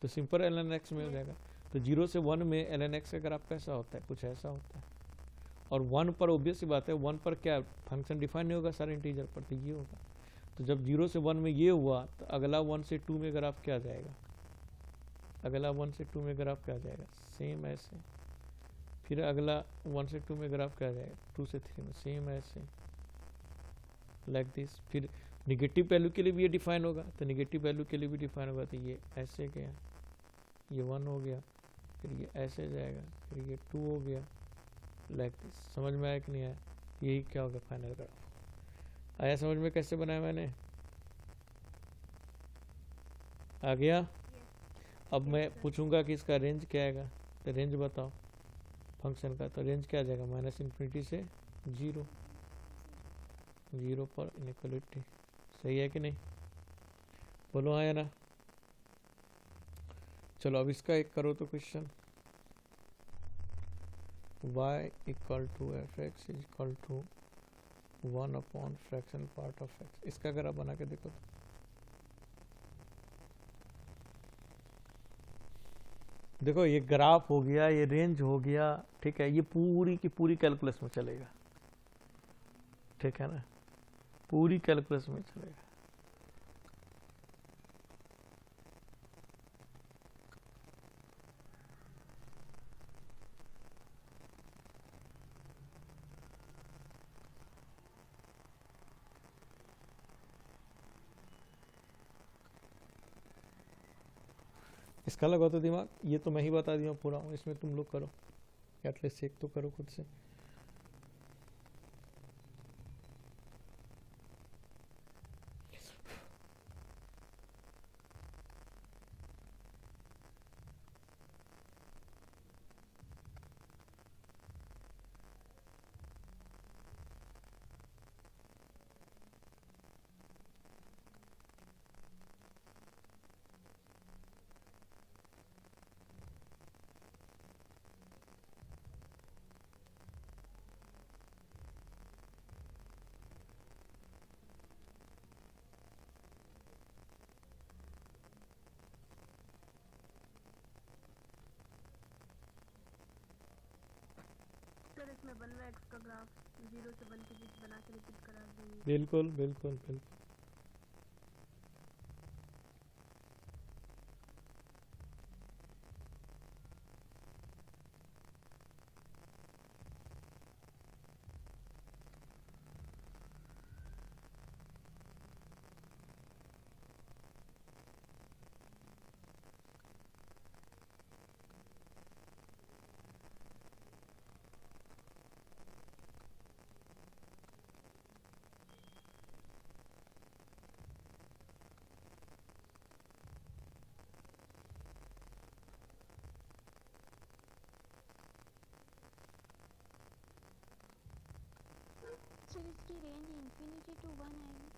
तो सिंपल ln x में हो जाएगा। तो 0 से 1 में ln x का ग्राफ कैसा होता है, कुछ ऐसा होता है। और 1 पर ऑब्वियस सी बात है, 1 पर क्या फंक्शन डिफाइन नहीं होगा सारे इंटीजर पर, तो ये होगा। तो जब 0 से 1 में ये हुआ तो अगला 1 से 2 में ग्राफ क्या आ जाएगा, अगला 1 से 2 में ग्राफ क्या आ जाएगा, सेम ऐसे। फिर अगला 1 से 2 में ग्राफ क्या आ जाएगा, 2 से 3 में सेम ऐसे, लाइक दिस। फिर निगेटिव वैल्यू के लिए भी ये डिफाइन होगा, तो निगेटिव वैल्यू के लिए भी डिफाइन होगा, तो ये ऐसे गया, ये 1 हो गया, फिर ये ऐसे जाएगा, फिर ये 2 हो गया, लाइक दिस। समझ में आया कि नहीं आया, यही क्या होगा फाइनल ग्राफ। आया समझ में कैसे बनाया मैंने, आ गया। अब मैं पूछूंगा कि इसका रेंज क्या आएगा, तो रेंज बताओ फंक्शन का, तो रेंज क्या आ जाएगा, -∞ से 0, 0 पर इनइक्वालिटी। सही है कि नहीं, बोलो हाँ या ना। चलो अब इसका एक करो तो question, y equal to f x is equal to 1 upon fractional part of x। इसका अगर आप बना के देखो तो देखो, ये ग्राफ हो गया, ये रेंज हो गया, ठीक है। ये पूरी की पूरी कैलकुलस में चलेगा, ठीक है ना, पूरी कैलकुलस में चलेगा। इसका लगा तो दिमाग, ये तो मैं ही बता दिया पूरा हूँ, इसमें तुम लोग करो, एटलीस्ट चेक तो करो खुद से। सर इसमें बन रहा है x का ग्राफ 0 से 1 के बीच बना के रिपीट करा देंगे। बिल्कुल बिल्कुल बिल्कुल। फिर इसकी रेंज इंफिनिटी टू 1 आएगी।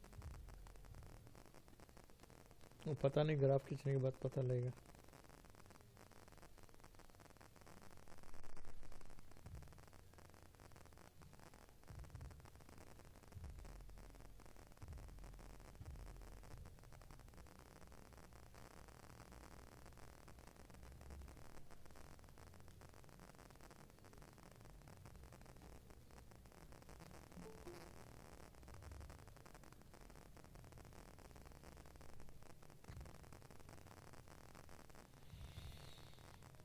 वो पता नहीं, ग्राफ खींचने के बाद पता लगेगा।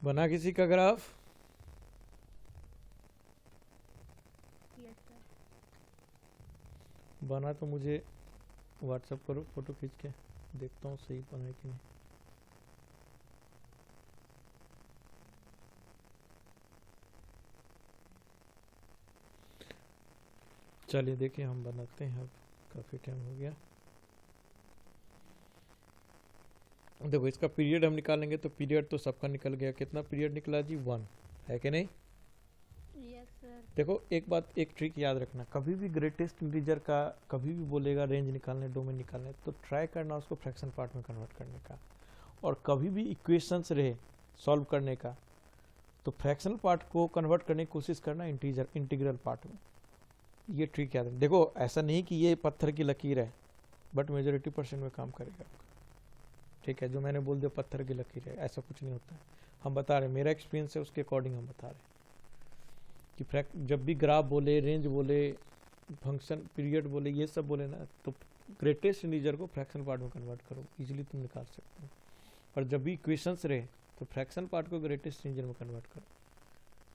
बना किसी का ग्राफ? Yes sir. बना तो मुझे व्हाट्सएप करो, फोटो खींच के देखता हूँ सही बना है कि नहीं। चलिए देखिए हम बनाते हैं, अब काफ़ी टाइम हो गया। देखो इसका पीरियड हम निकालेंगे तो पीरियड तो सबका निकल गया। कितना पीरियड निकला जी? 1 है कि नहीं? Yes sir. देखो एक बात, एक ट्रिक याद रखना, कभी भी ग्रेटेस्ट इंटीजर का कभी भी बोलेगा रेंज निकालने, डोमेन निकालने, तो ट्राई करना उसको फ्रैक्शन पार्ट में कन्वर्ट करने का। और कभी भी इक्वेशंस रहे सॉल्व करने का तो फ्रैक्शनल पार्ट को कन्वर्ट करने की कोशिश करना इंटीग्रल पार्ट में। ये ट्रिक याद है। देखो ऐसा नहीं कि ये पत्थर की लकीर है, बट मेजोरिटी % में काम करेगा आपका। ठीक है, जो मैंने बोल दिया पत्थर की लकीर है, ऐसा कुछ नहीं होता है। हम बता रहे, मेरा एक्सपीरियंस है उसके अकॉर्डिंग हम बता रहे कि जब भी ग्राफ बोले, रेंज बोले, फंक्शन पीरियड बोले, ये सब बोले ना, तो ग्रेटेस्ट इंटीजर को फ्रैक्शन पार्ट में कन्वर्ट करो, इजीली तुम निकाल सकते हो। और जब भी इक्वेशंस रहे तो फ्रैक्शन पार्ट को ग्रेटेस्ट इंटीजर में कन्वर्ट करो,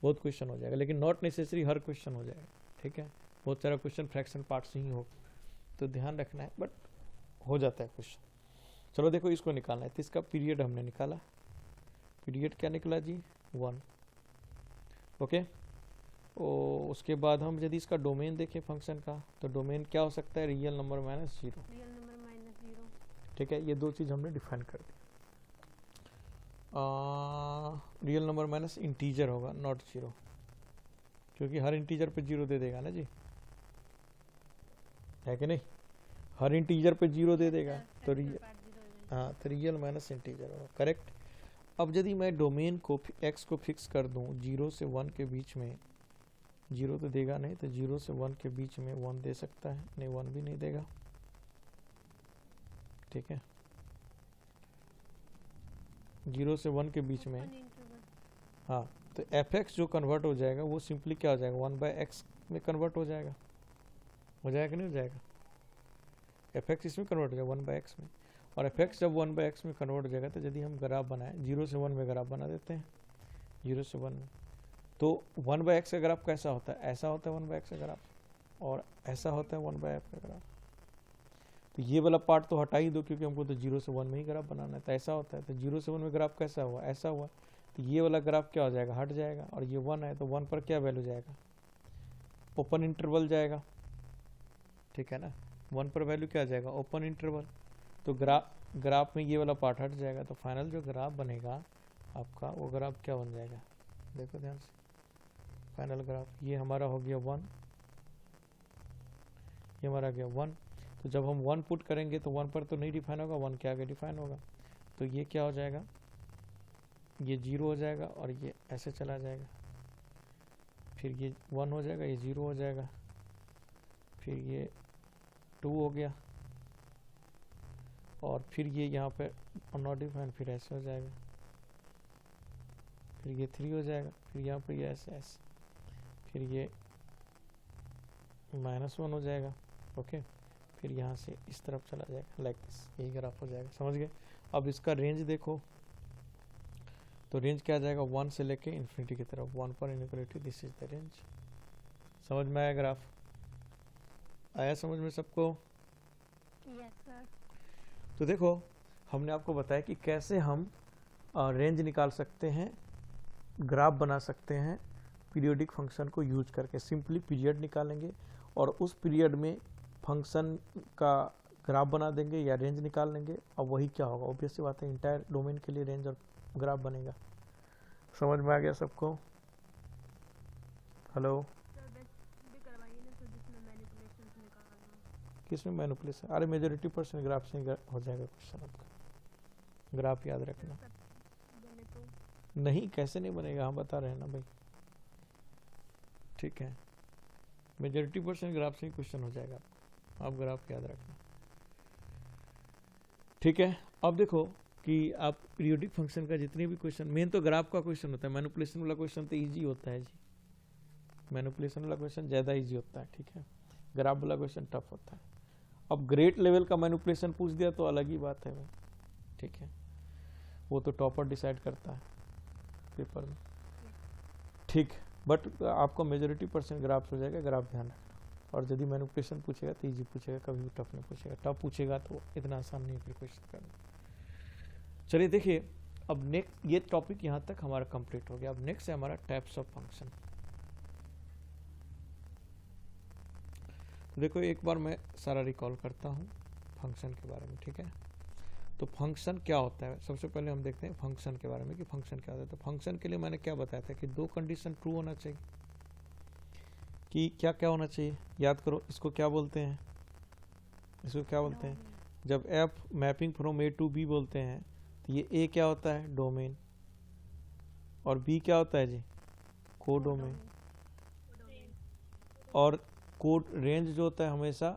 बहुत क्वेश्चन हो जाएगा। लेकिन नॉट नेसेसरी हर क्वेश्चन हो जाएगा, ठीक है। बहुत सारा क्वेश्चन फ्रैक्शन पार्ट से ही हो, तो ध्यान रखना है, बट हो जाता है क्वेश्चन। चलो देखो इसको निकालना है, तो इसका पीरियड हमने निकाला। पीरियड क्या निकला जी? 1। ओके। उसके बाद हम यदि इसका डोमेन देखें फंक्शन का, तो डोमेन क्या हो सकता है? Real number minus zero. Real number minus 0। ठीक है, ये दो चीज़ हमने डिफाइन कर दी। रियल नंबर माइनस इंटीजर होगा, नॉट जीरो, क्योंकि हर इंटीजर पे जीरो दे देगा ना जी, है कि नहीं? हर इंटीजर पे जीरो दे देगा, तो हाँ, तो रियल माइनस इंटीजर होगा, करेक्ट। अब यदि मैं डोमेन को एक्स को फिक्स कर दूं 0 से 1 के बीच में, जीरो तो देगा नहीं, तो 0 से 1 के बीच में 1 दे सकता है, नहीं 1 भी नहीं देगा, ठीक है। 0 से 1 के बीच में, हाँ, तो एफ एक्स जो कन्वर्ट हो जाएगा वो सिंपली क्या हो जाएगा? 1/x में कन्वर्ट हो जाएगा कि नहीं हो जाएगा? एफ एक्स इसमें कन्वर्ट हो जाएगा 1/x में, और एफ एक्स जब 1/x में कन्वर्ट हो जाएगा, तो यदि हम ग्राफ बनाएं 0 से 1 में ग्राफ बना देते हैं, 0 से 1 में, तो 1/x का ग्राफ कैसा होता है? ऐसा होता है 1/x का ग्राफ, और ऐसा होता है 1/f का ग्राफ। तो ये वाला पार्ट तो हटा ही दो, क्योंकि हमको तो 0 से 1 में ही ग्राफ बनाना है। तो ऐसा होता है, तो 0 से 1 में ग्राफ कैसा हुआ? ऐसा हुआ, तो ये वाला ग्राफ क्या हो जाएगा? हट जाएगा। और ये 1 है, तो 1 पर क्या वैल्यू जाएगा? ओपन इंटरवल जाएगा, ठीक है ना। 1 पर वैल्यू क्या जाएगा? Open interval. तो ग्राफ में ये वाला पार्ट हट जाएगा, तो फाइनल जो ग्राफ बनेगा आपका, वो ग्राफ क्या बन जाएगा? देखो ध्यान से, फाइनल ग्राफ ये हमारा हो गया 1, ये हमारा गया 1। तो जब हम 1 पुट करेंगे तो 1 पर तो नहीं डिफाइन होगा, 1 के आगे डिफाइन होगा, तो ये क्या हो जाएगा? ये 0 हो जाएगा, और ये ऐसे चला जाएगा, फिर ये 1 हो जाएगा, ये 0 हो जाएगा, फिर ये 2 हो गया, और फिर ये यहाँ पे नॉट डिफाइन, फिर ऐसे हो जाएगा, फिर ये 3 हो जाएगा, फिर यहाँ पे ये ऐसे, फिर ये -1 हो जाएगा, ओके। फिर यहाँ से इस तरफ चला जाएगा, लाइक दिस, यही ग्राफ हो जाएगा, समझ गए। अब इसका रेंज देखो, तो रेंज क्या आ जाएगा? 1 से लेके इन्फिनिटी की तरफ, 1 पर inequality, this is the range. समझ में आया ग्राफ? आया समझ में सबको? Yes sir. तो देखो हमने आपको बताया कि कैसे हम रेंज निकाल सकते हैं, ग्राफ बना सकते हैं पीरियोडिक फंक्शन को यूज करके। सिंपली पीरियड निकालेंगे और उस पीरियड में फंक्शन का ग्राफ बना देंगे या रेंज निकाल लेंगे, और वही क्या होगा? ऑब्वियस सी बात है, इंटायर डोमेन के लिए रेंज और ग्राफ बनेगा। समझ में आ गया सबको? हेलो, सर बेस्ट भी करवाइए ना, तो इसमें मैनिपुलेशंस निकालना। किस में मैनिपुलेशन? अरे मेजोरिटी परसेंट ग्राफ से हो जाएगा क्वेश्चन आपका, ग्राफ याद रखना। बने तो नहीं, कैसे नहीं बनेगा, हम बता रहे हैं ना भाई। ठीक है, मेजोरिटी परसेंट ग्राफ से ही क्वेश्चन हो जाएगा, आप ग्राफ याद रखना। ठीक है, अब देखो कि आप पीरियोडिक फंक्शन का जितने भी क्वेश्चन, मेन तो ग्राफ का क्वेश्चन होता है, मैनिपुलेशन वाला क्वेश्चन तो इजी होता है जी, मैनिपुलेशन वाला क्वेश्चन ज़्यादा इजी होता है। ठीक है, ग्राफ वाला क्वेश्चन टफ होता है। अब ग्रेट लेवल का मैनिपुलेशन पूछ दिया तो अलग ही बात है भाई। ठीक है, वो तो टॉपर डिसाइड करता है पेपर में। ठीक, बट आपको मेजोरिटी परसेंट ग्राफ हो जाएगा, ग्राफ ध्यान रखना। और यदि मैनिपुलेशन पूछेगा तो इजी पूछेगा, कभी भी टफ नहीं पूछेगा। टफ पूछेगा तो इतना आसान नहीं फिर क्वेश्चन करना। चलिए देखिए, अब नेक्स्ट ये टॉपिक यहाँ तक हमारा कंप्लीट हो गया। अब नेक्स्ट है हमारा टाइप्स ऑफ फंक्शन। तो देखो एक बार मैं सारा रिकॉल करता हूँ फंक्शन के बारे में। ठीक है, तो फंक्शन क्या होता है, सबसे पहले हम देखते हैं फंक्शन के बारे में कि फंक्शन क्या होता है। तो फंक्शन के लिए मैंने क्या बताया था कि दो कंडीशन ट्रू होना चाहिए। कि क्या क्या होना चाहिए, याद करो, इसको क्या बोलते हैं, इसको क्या बोलते हैं? जब f mapping from A to B बोलते हैं तो ये ए क्या होता है? डोमेन। और बी क्या होता है जी? कोडोमेन। और कोड रेंज जो होता है हमेशा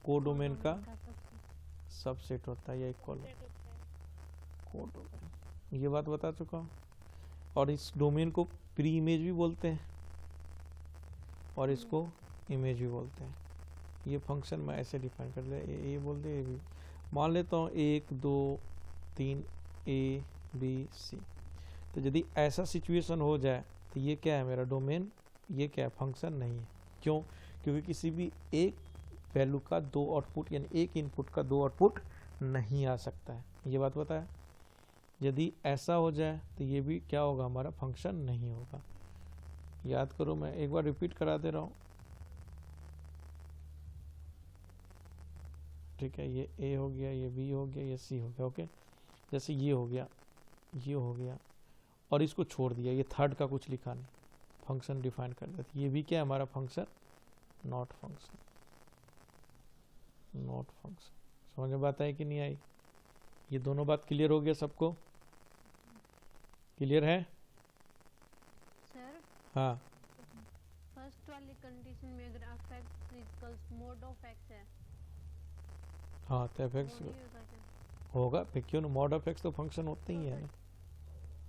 कोडोमेन का सबसेट होता है या इक्वल कोडोमेन। ये बात बता चुका हूँ। और इस डोमेन को प्री इमेज भी बोलते हैं और इसको इमेज भी बोलते हैं। ये फंक्शन मैं ऐसे डिफाइन कर दिया, ये बोल दिया, ये भी मान लेता हूँ 1 2 3 ए बी सी। तो यदि ऐसा सिचुएशन हो जाए तो ये क्या है? मेरा डोमेन। ये क्या है? फंक्शन नहीं है। क्यों? क्योंकि किसी भी एक वैल्यू का दो आउटपुट, यानी एक इनपुट का दो आउटपुट नहीं आ सकता है। ये बात बताया। यदि ऐसा हो जाए तो ये भी क्या होगा? हमारा फंक्शन नहीं होगा। याद करो, मैं एक बार रिपीट करा दे रहा हूँ। ठीक है, ये ए हो गया, ये बी हो गया, ये सी हो गया। ओके, जैसे ये हो गया, ये हो गया और इसको छोड़ दिया, ये थर्ड का कुछ लिखा नहीं, फंक्शन डिफाइन कर दिया। ये भी क्या है? हमारा function not function, not function. समझ में बात आई कि नहीं आई? ये दोनों बात क्लियर हो गया सबको? क्लियर है? सर हाँ, फर्स्ट वाली कंडीशन में अगर affect equals mode of x है हाँ, तो एफ एक्स वो नहीं होगा क्या? होगा फिर, क्यों ना? मॉड ऑफ एक्स तो फंक्शन होते ही है ना।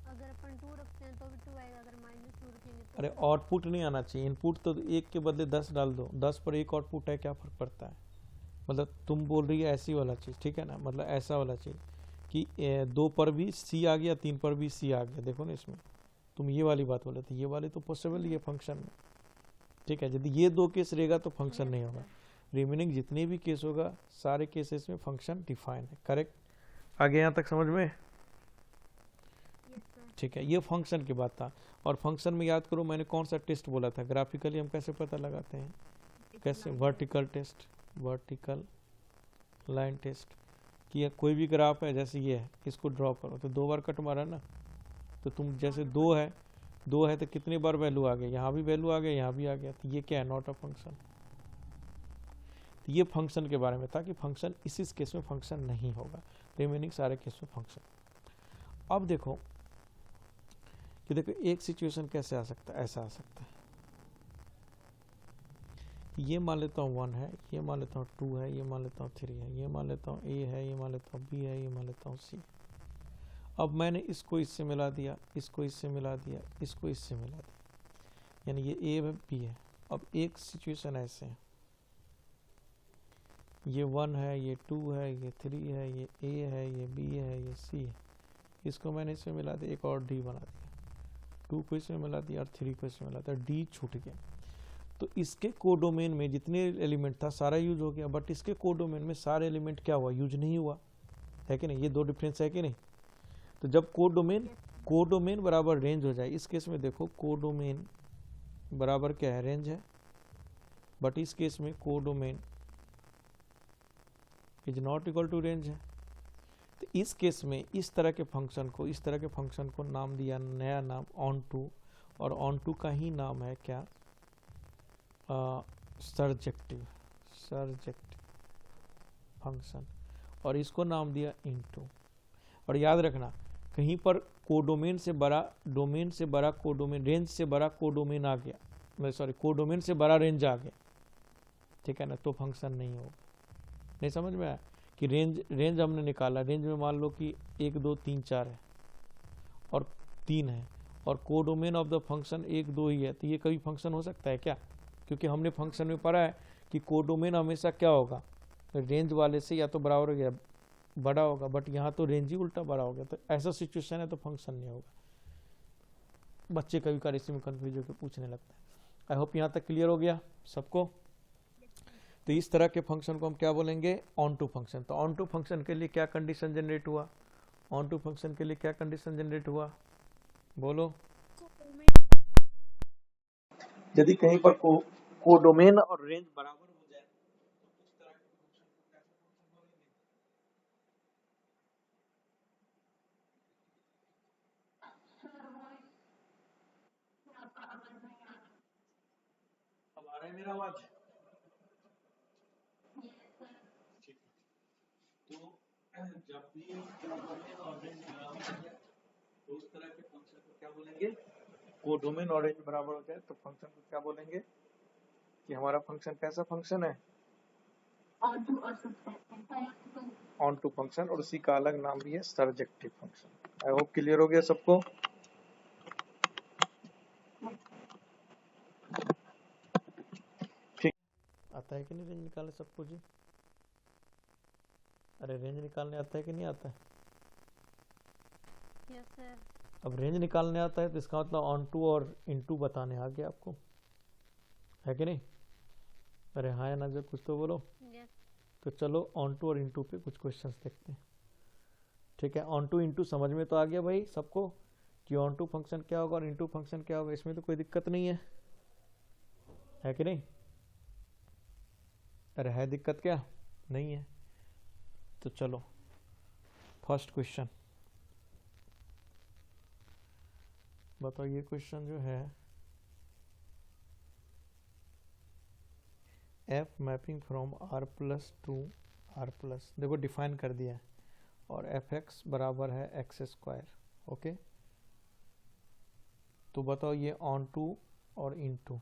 अगर अपन 2 रखते हैं तो भी 2 आएगा, अगर -2 रखेंगे तो अरे आउटपुट नहीं आना चाहिए, इनपुट तो एक के बदले 10 डाल दो, 10 पर एक आउटपुट है, क्या फर्क पड़ता है? मतलब तुम बोल रही है ऐसी वाला चीज़, ठीक है ना, मतलब ऐसा वाला चीज़ कि 2 पर भी सी आ गया, 3 पर भी सी आ गया। देखो ना, इसमें तुम ये वाली बात बोले थे, ये वाली तो पॉसिबल ही है फंक्शन में। ठीक है, यदि ये 2 केस रहेगा तो फंक्शन नहीं होगा। रिमेनिंग जितने भी केस होगा सारे केसेस में फंक्शन डिफाइन है। करेक्ट? आगे यहाँ तक समझ में? ठीक है, ये फंक्शन की बात था। और फंक्शन में याद करो मैंने कौन सा टेस्ट बोला था? ग्राफिकली हम कैसे पता लगाते हैं? कैसे? Vertical test, vertical line test. कि कोई भी ग्राफ है, जैसे ये है, इसको ड्रॉ करो तो 2 बार कट मारा ना, तो तुम जैसे 2 है तो कितनी बार वैल्यू आ गया? यहाँ भी वैल्यू आ गया, यहाँ भी आ गया, तो ये क्या है? Not a function. तो ये फंक्शन के बारे में था कि फंक्शन इस केस में फंक्शन नहीं होगा, रिमेनिंग सारे केस में फंक्शन। अब देखो कि देखो एक सिचुएशन कैसे आ सकता है, ऐसा आ सकता है। ये मान लेता हूँ 1 है, ये मान लेता हूँ 2 है, ये मान लेता हूँ 3 है, ये मान लेता हूँ A है, ये मान लेता हूँ B है, ये मान लेता हूँ C। अब मैंने इसको इससे मिला दिया, इसको इससे मिला दिया, इसको इससे मिला दिया, यानी ये A है, B है। अब एक सिचुएशन ऐसे है, ये 1 है, ये 2 है, ये 3 है, ये A है, ये B है, ये C है। इसको मैंने इसमें मिला दिया, एक और D बना दिया, 2 को इसमें मिला दिया और 3 को इसमें मिला दिया, D छूट गया। तो इसके कोडोमेन में जितने एलिमेंट था सारा यूज हो गया, बट इसके कोडोमेन में सारे एलिमेंट क्या हुआ? यूज नहीं हुआ, है कि नहीं? ये 2 डिफरेंस है कि नहीं? तो जब कोडोमेन बराबर रेंज हो जाए, इस केस में देखो कोडोमेन बराबर क्या है? रेंज है। बट इस केस में codomain is not equal to range है। तो इस केस में इस तरह के फंक्शन को नाम दिया, नया नाम ऑन टू। और ऑन टू का ही नाम है क्या? सर्जेक्टिव फंक्शन, और इसको नाम दिया इनटू। और याद रखना कहीं पर कोडोमेन से बड़ा डोमेन से बड़ा कोडोमेन, रेंज से बड़ा कोडोमेन आ गया, सॉरी कोडोमेन से बड़ा रेंज आ गया, ठीक है ना, तो फंक्शन नहीं होगा। नहीं समझ में आया कि रेंज हमने निकाला, रेंज में मान लो कि 1 2 3 4 है और 3 है, और कोडोमेन ऑफ द फंक्शन 1 2 ही है, तो ये कभी फंक्शन हो सकता है क्या? क्योंकि हमने फंक्शन में पढ़ा है कि कोडोमेन हमेशा क्या होगा, रेंज वाले से या तो बराबर हो गया बड़ा होगा, बट यहाँ तो रेंज ही उल्टा बड़ा हो गया, तो ऐसा सिचुएशन है तो फंक्शन नहीं होगा। बच्चे कभी कभी इसी में कंफ्यूज होकर पूछने लगते हैं। आई होप यहाँ तक क्लियर हो गया सबको। तो इस तरह के फंक्शन को हम क्या बोलेंगे, ऑन टू फंक्शन। तो ऑन टू फंक्शन के लिए क्या कंडीशन जनरेट हुआ, ऑन टू फंक्शन के लिए क्या कंडीशन जनरेट हुआ, बोलो। यदि कहीं पर कोडोमेन और रेंज बराबर हो जाए तो उस तरह के फंक्शन को कैसा फंक्शन बोलेंगे? अब आ रहा है मेरा आवाज? ठीक है। तो जब भी कोडोमेन और रेंज बराबर हो जाए तो उस तरह के फंक्शन को क्या बोलेंगे, कोडोमेन और रेंज बराबर हो जाए तो फंक्शन को क्या बोलेंगे कि हमारा फंक्शन कैसा फंक्शन है, ऑन टू फंक्शन, और उसी का अलग नाम भी है surjective function. I hope clear हो गया सबको। ठीक, आता है कि नहीं रेंज निकालने सबको जी? अरे रेंज निकालने आता है कि नहीं आता है? Yes sir. अब रेंज निकालने आता है तो इसका मतलब ऑन टू और इनटू बताने आ गया आपको, है कि नहीं? अरे हाँ या ना, जब कुछ तो बोलो। यस। तो चलो ऑन टू और इनटू पे कुछ क्वेश्चंस देखते हैं। ठीक है, ऑन टू इनटू समझ में तो आ गया भाई सबको कि ऑन टू फंक्शन क्या होगा और इनटू फंक्शन क्या होगा, इसमें तो कोई दिक्कत नहीं है कि नहीं? अरे है दिक्कत क्या? नहीं है। तो चलो फर्स्ट क्वेश्चन बताओ। ये क्वेश्चन जो है f mapping from R plus to R plus, देखो डिफाइन कर दिया है, और एफ एक्स बराबर है एक्स स्क्वायर। ओके, तो बताओ ये ऑन टू और इन टू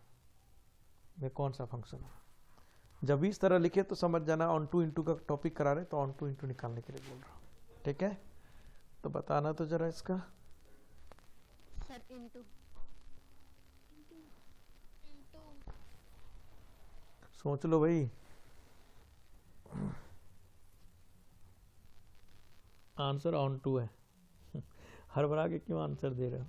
में कौन सा फंक्शन है? जब भी इस तरह लिखे तो समझ जाना ऑन टू इंटू का टॉपिक करा रहे, तो ऑन टू इंटू निकालने के लिए बोल रहा हूँ। ठीक है, तो बताना तो जरा इसका। Sir into. सोच लो भाई, आंसर ऑन टू है। हड़बड़ा के क्यों आंसर दे रहे हो?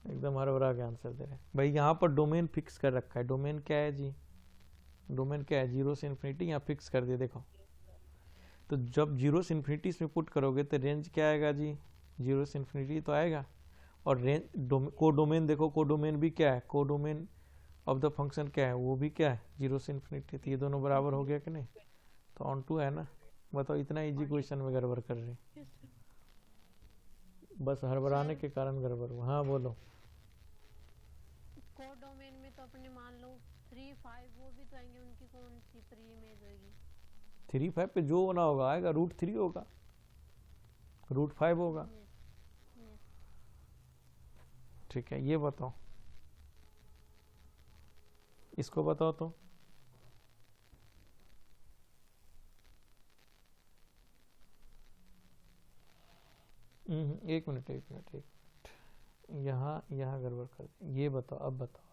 एकदम हड़बड़ा के आंसर दे रहे हैं भाई। यहाँ पर डोमेन फिक्स कर रखा है। डोमेन क्या है जी? डोमेन क्या है? 0 से इन्फिनिटी यहाँ फिक्स कर दिया। देखो, तो जब 0 से इन्फिनिटी इसमें पुट करोगे तो रेंज क्या आएगा जी? 0 से इन्फिनिटी तो आएगा। और रेंज कोडोमेन, देखो कोडोमेन भी क्या है? कोडोमेन ऑफ द फंक्शन क्या है? वो भी क्या है? 0 से इन्फिनिटी। तो ये दोनों बराबर हो गया कि नहीं? तो ऑन टू है ना। बताओ, इतना इजी क्वेश्चन में गड़बड़ कर रही, बस हड़बड़ाने के कारण गड़बड़ हुआ। हाँ बोलो। कोडोमेन में तो अपने मान लो 3 5 वो भी तो आएंगे, उनकी कौन सी प्री इमेज होगी? 3 5 पे जो होना होगा आएगा, √3 होगा, √5 होगा। ठीक है, ये बताओ, इसको बताओ तो। एक मिनट, यहाँ गड़बड़ कर दी। ये बताओ, अब बताओ।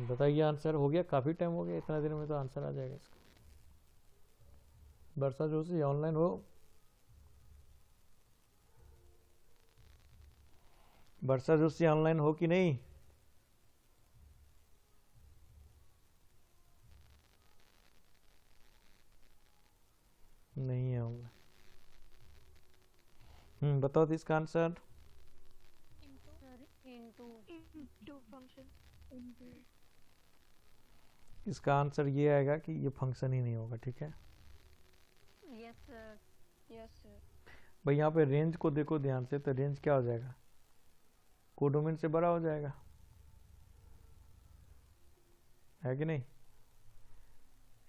बताइए, आंसर हो गया? काफी टाइम हो गया, इतना देर में तो आंसर आ जाएगा इसका। वर्षा जोशी ऑनलाइन हो? वर्षा जोशी ऑनलाइन हो कि नहीं? नहीं है ऑनलाइन। बताओ तो इसका आंसर। Into function. इसका आंसर ये आएगा कि ये फंक्शन ही नहीं होगा, ठीक है। Yes sir. Yes sir. भाई यहाँ पे रेंज को देखो ध्यान से, तो रेंज क्या हो जाएगा, कोडोमेन से बड़ा हो जाएगा, है कि नहीं।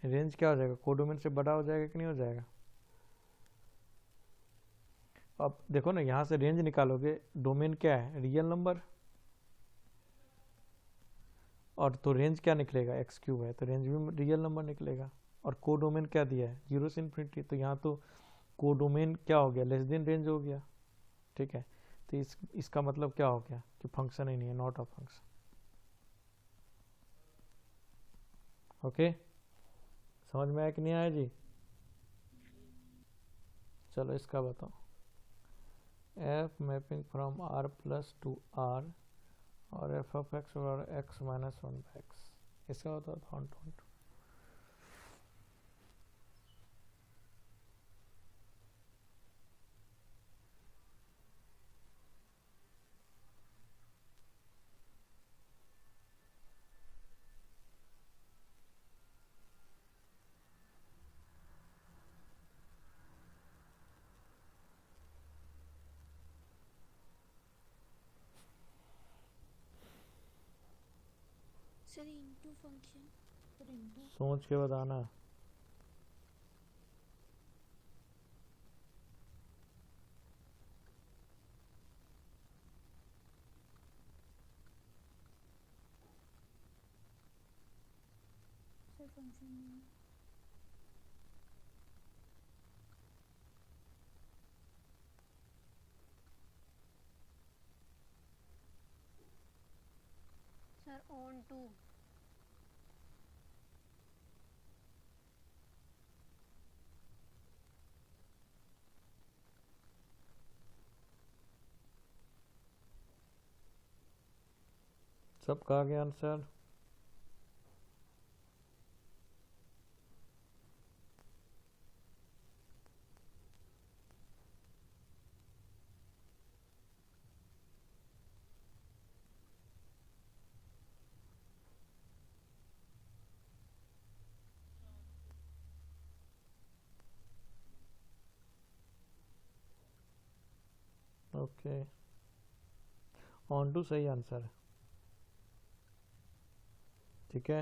रेंज क्या हो जाएगा, कोडोमेन से बड़ा हो जाएगा कि नहीं हो जाएगा। अब देखो ना, यहाँ से रेंज निकालोगे, डोमेन क्या है, रियल नंबर, और तो रेंज क्या निकलेगा, एक्स क्यूब है, तो रेंज भी रियल नंबर निकलेगा। और कोडोमेन क्या दिया है, 0 से इन्फिनिटी, तो यहाँ तो कोडोमेन क्या हो गया, लेस देन रेंज हो गया, ठीक है। तो इसका मतलब क्या हो गया कि फंक्शन ही नहीं है, नॉट अ फंक्शन। ओके, समझ में आया कि नहीं आया जी। चलो इसका बताओ, f mapping from R plus to R और एफ ऑफ एक्स और x minus one by x, इसका बताओ तो sir into function, sir into. सोच के बताना। सर फंक्शन नहीं। Sir onto. सबका आ गया आंसर। ओके, ऑन टू सही आंसर है, ठीक है।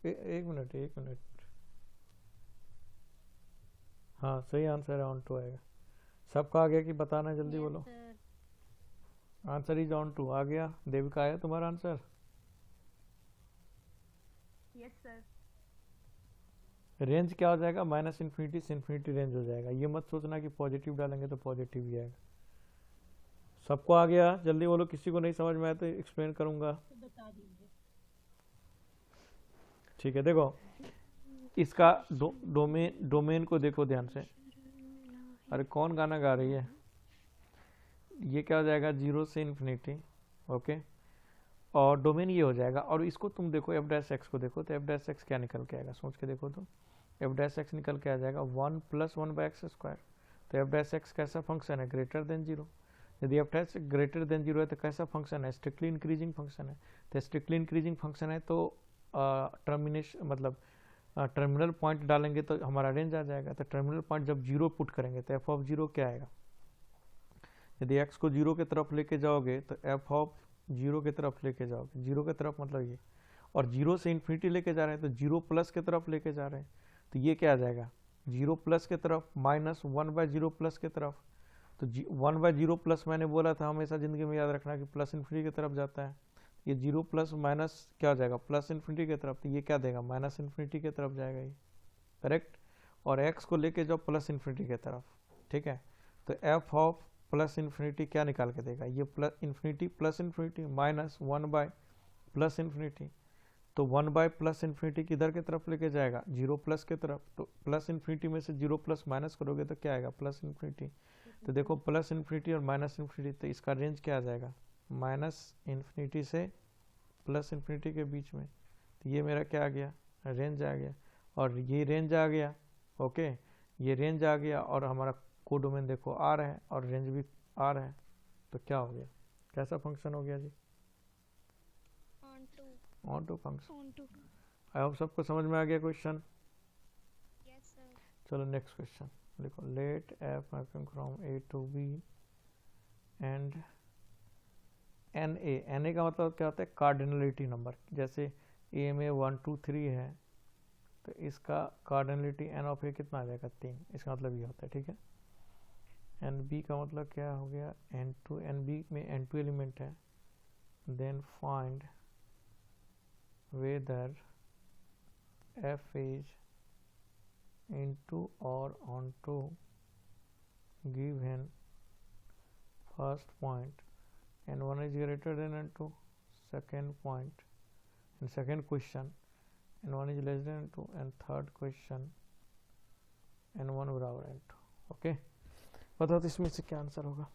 एक मिनट, एक मिनट, हाँ सही आंसर है, ऑन टू आएगा। सबका आ गया कि बताना, जल्दी बोलो। Sir answer is onto, आ गया। देविका आया तुम्हारा आंसर। Yes sir. रेंज क्या हो जाएगा, माइनस इन्फिनिटी से इन्फिनिटी रेंज हो जाएगा। ये मत सोचना कि पॉजिटिव डालेंगे तो पॉजिटिव ही आएगा। सबको आ गया, जल्दी बोलो। किसी को नहीं समझ में आया तो एक्सप्लेन करूंगा, बता दीजिए। ठीक है। देखो इसका डोमेन को देखो ध्यान से। अरे कौन गाना गा रही है। ये क्या हो जाएगा, 0 से इन्फिनिटी, ओके। और डोमेन ये हो जाएगा। और इसको तुम देखो, एफ डैश एक्स को देखो, तो एफ डैश एक्स क्या निकल के आएगा, सोच के देखो तो। एफ डैश एक्स निकल के आ जाएगा 1 + 1 बाई एक्स स्क्वायर। तो एफ डैश एक्स कैसा फंक्शन है, ग्रेटर देन 0। यदि एफ डैश ग्रेटर देन 0 है तो कैसा फंक्शन है, स्ट्रिक्टली इंक्रीजिंग फंक्शन है। तो स्ट्रिक्टली इंक्रीजिंग फंक्शन है तो टर्मिनेशन मतलब टर्मिनल पॉइंट डालेंगे तो हमारा रेंज आ जाएगा। तो टर्मिनल पॉइंट जब 0 पुट करेंगे तो एफ ऑफ 0 क्या आएगा। यदि एक्स को 0 की तरफ लेके जाओगे तो एफ ऑफ 0 की तरफ लेके जाओगे, 0 की तरफ मतलब ये, और 0 से इन्फिनिटी लेके जा रहे हैं तो 0 प्लस की तरफ लेके जा रहे हैं, तो ये क्या आ जाएगा, 0 प्लस की तरफ माइनस 1/0 प्लस की तरफ। तो 1/0 प्लस मैंने बोला था, हमेशा जिंदगी में याद रखना कि प्लस इन्फिनिटी की तरफ जाता है। ये 0 प्लस माइनस क्या हो जाएगा, प्लस इन्फिनिटी की तरफ, तो ये क्या देगा, माइनस इन्फिनिटी की तरफ जाएगा ये, करेक्ट। और एक्स को लेके जाओ प्लस इन्फिनिटी की तरफ, ठीक है। तो एफ ऑफ प्लस इन्फिनिटी क्या निकाल के देगा, ये plus infinity minus 1 by plus infinity. तो 1 बाय प्लस इन्फिनिटी किधर की तरफ लेके जाएगा, 0 प्लस की तरफ। तो प्लस इन्फिनिटी में से 0 प्लस माइनस करोगे तो क्या आएगा, प्लस इन्फिनिटी। तो देखो प्लस इन्फिनिटी और माइनस इन्फिनिटी, तो इसका रेंज क्या आ जाएगा, माइनस इन्फिनिटी से प्लस इन्फिनिटी के बीच में। तो ये मेरा क्या आ गया, रेंज आ गया। और ये रेंज आ गया, ओके, ये रेंज आ गया। और हमारा कोडोमेन देखो आ रहा है और रेंज भी आ रहा है, तो क्या हो गया, कैसा फंक्शन हो गया जी, onto. Onto function. Onto. I hope सबको समझ में आ गया क्वेश्चन। Yes sir. चलो नेक्स्ट क्वेश्चन लिखो, let F mapping from A to B and N A का मतलब क्या होता है, कार्डिनलिटी नंबर। जैसे ए में 1 2 3 है तो इसका कार्डिनलिटी एन ऑफ ए कितना आ जाएगा, 3। इसका मतलब ये होता है, ठीक है। एन बी का मतलब क्या हो गया, एन टू, एन बी में एन टू एलिमेंट है। Then find whether f is into or onto given first point and one is greater than n2 second point and second question and one is less than n2 and third question and one बराबर n2। Okay, बताओ तो इसमें से क्या answer होगा।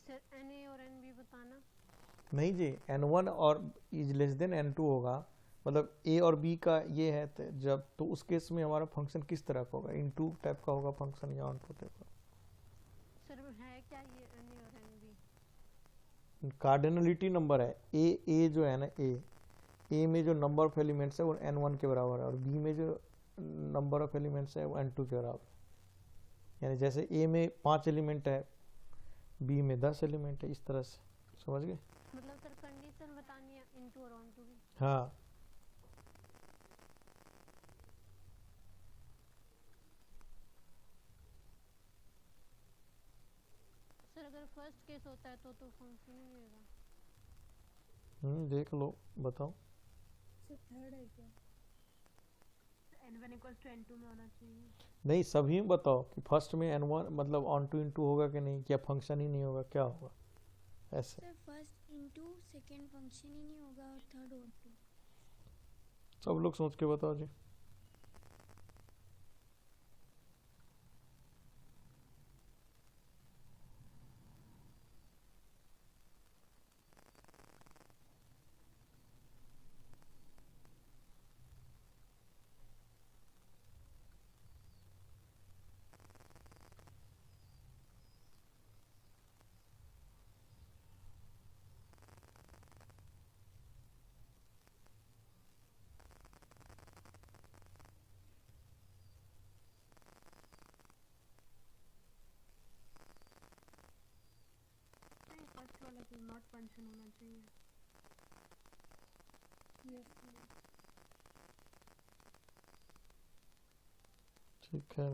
Sir N A और N B बताना। नहीं जी, n1 और इज लेस देन n2 होगा, मतलब a और b का ये है तो जब, तो उस केस में हमारा फंक्शन किस तरह का होगा, इनटू टाइप का होगा फंक्शन या ऑन टू टाइप का। सर है क्या ये एन ए और एन बी? कार्डिनलिटी नंबर है ए जो है ना, ए में जो नंबर ऑफ एलिमेंट्स है वो n1 के बराबर है और बी में जो नंबर ऑफ एलिमेंट्स है वो n2 के बराबर है। यानी जैसे ए में 5 एलिमेंट है, बी में 10 एलिमेंट है, इस तरह से, समझ गए। मतलब सर कंडीशन बतानी है इनटू और ऑन टू की। हाँ, सर अगर फर्स्ट केस होता है तो फंक्शन ही नहीं होगा। देख लो, बताओ। सर थर्ड है क्या? n1 इक्वल्स टू n2 में होना चाहिए। नहीं, सभी में बताओ कि फर्स्ट में n1 मतलब ऑन टू इनटू होगा कि नहीं, क्या फंक्शन ही नहीं होगा, क्या होगा ऐसे। Sir first into second function ही नहीं होगा और थर्ड ऑन टू। सब लोग सोच के बताओ जी। नहीं फर्स्ट वाला तो नॉट फंक्शन होना चाहिए। Yes sir. ठीक है,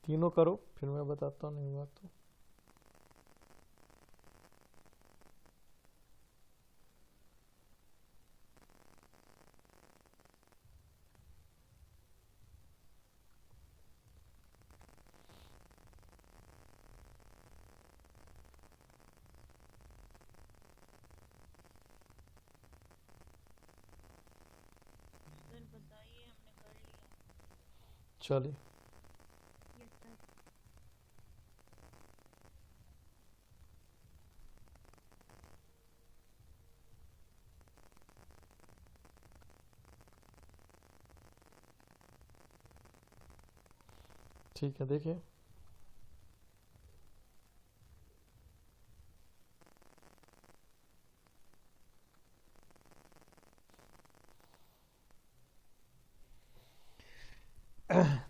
तीनों करो फिर मैं बताता हूँ, नहीं हुआ तो। सर बताइए, हमने कर लिया। चलिए, यस सर। ठीक है, देखिए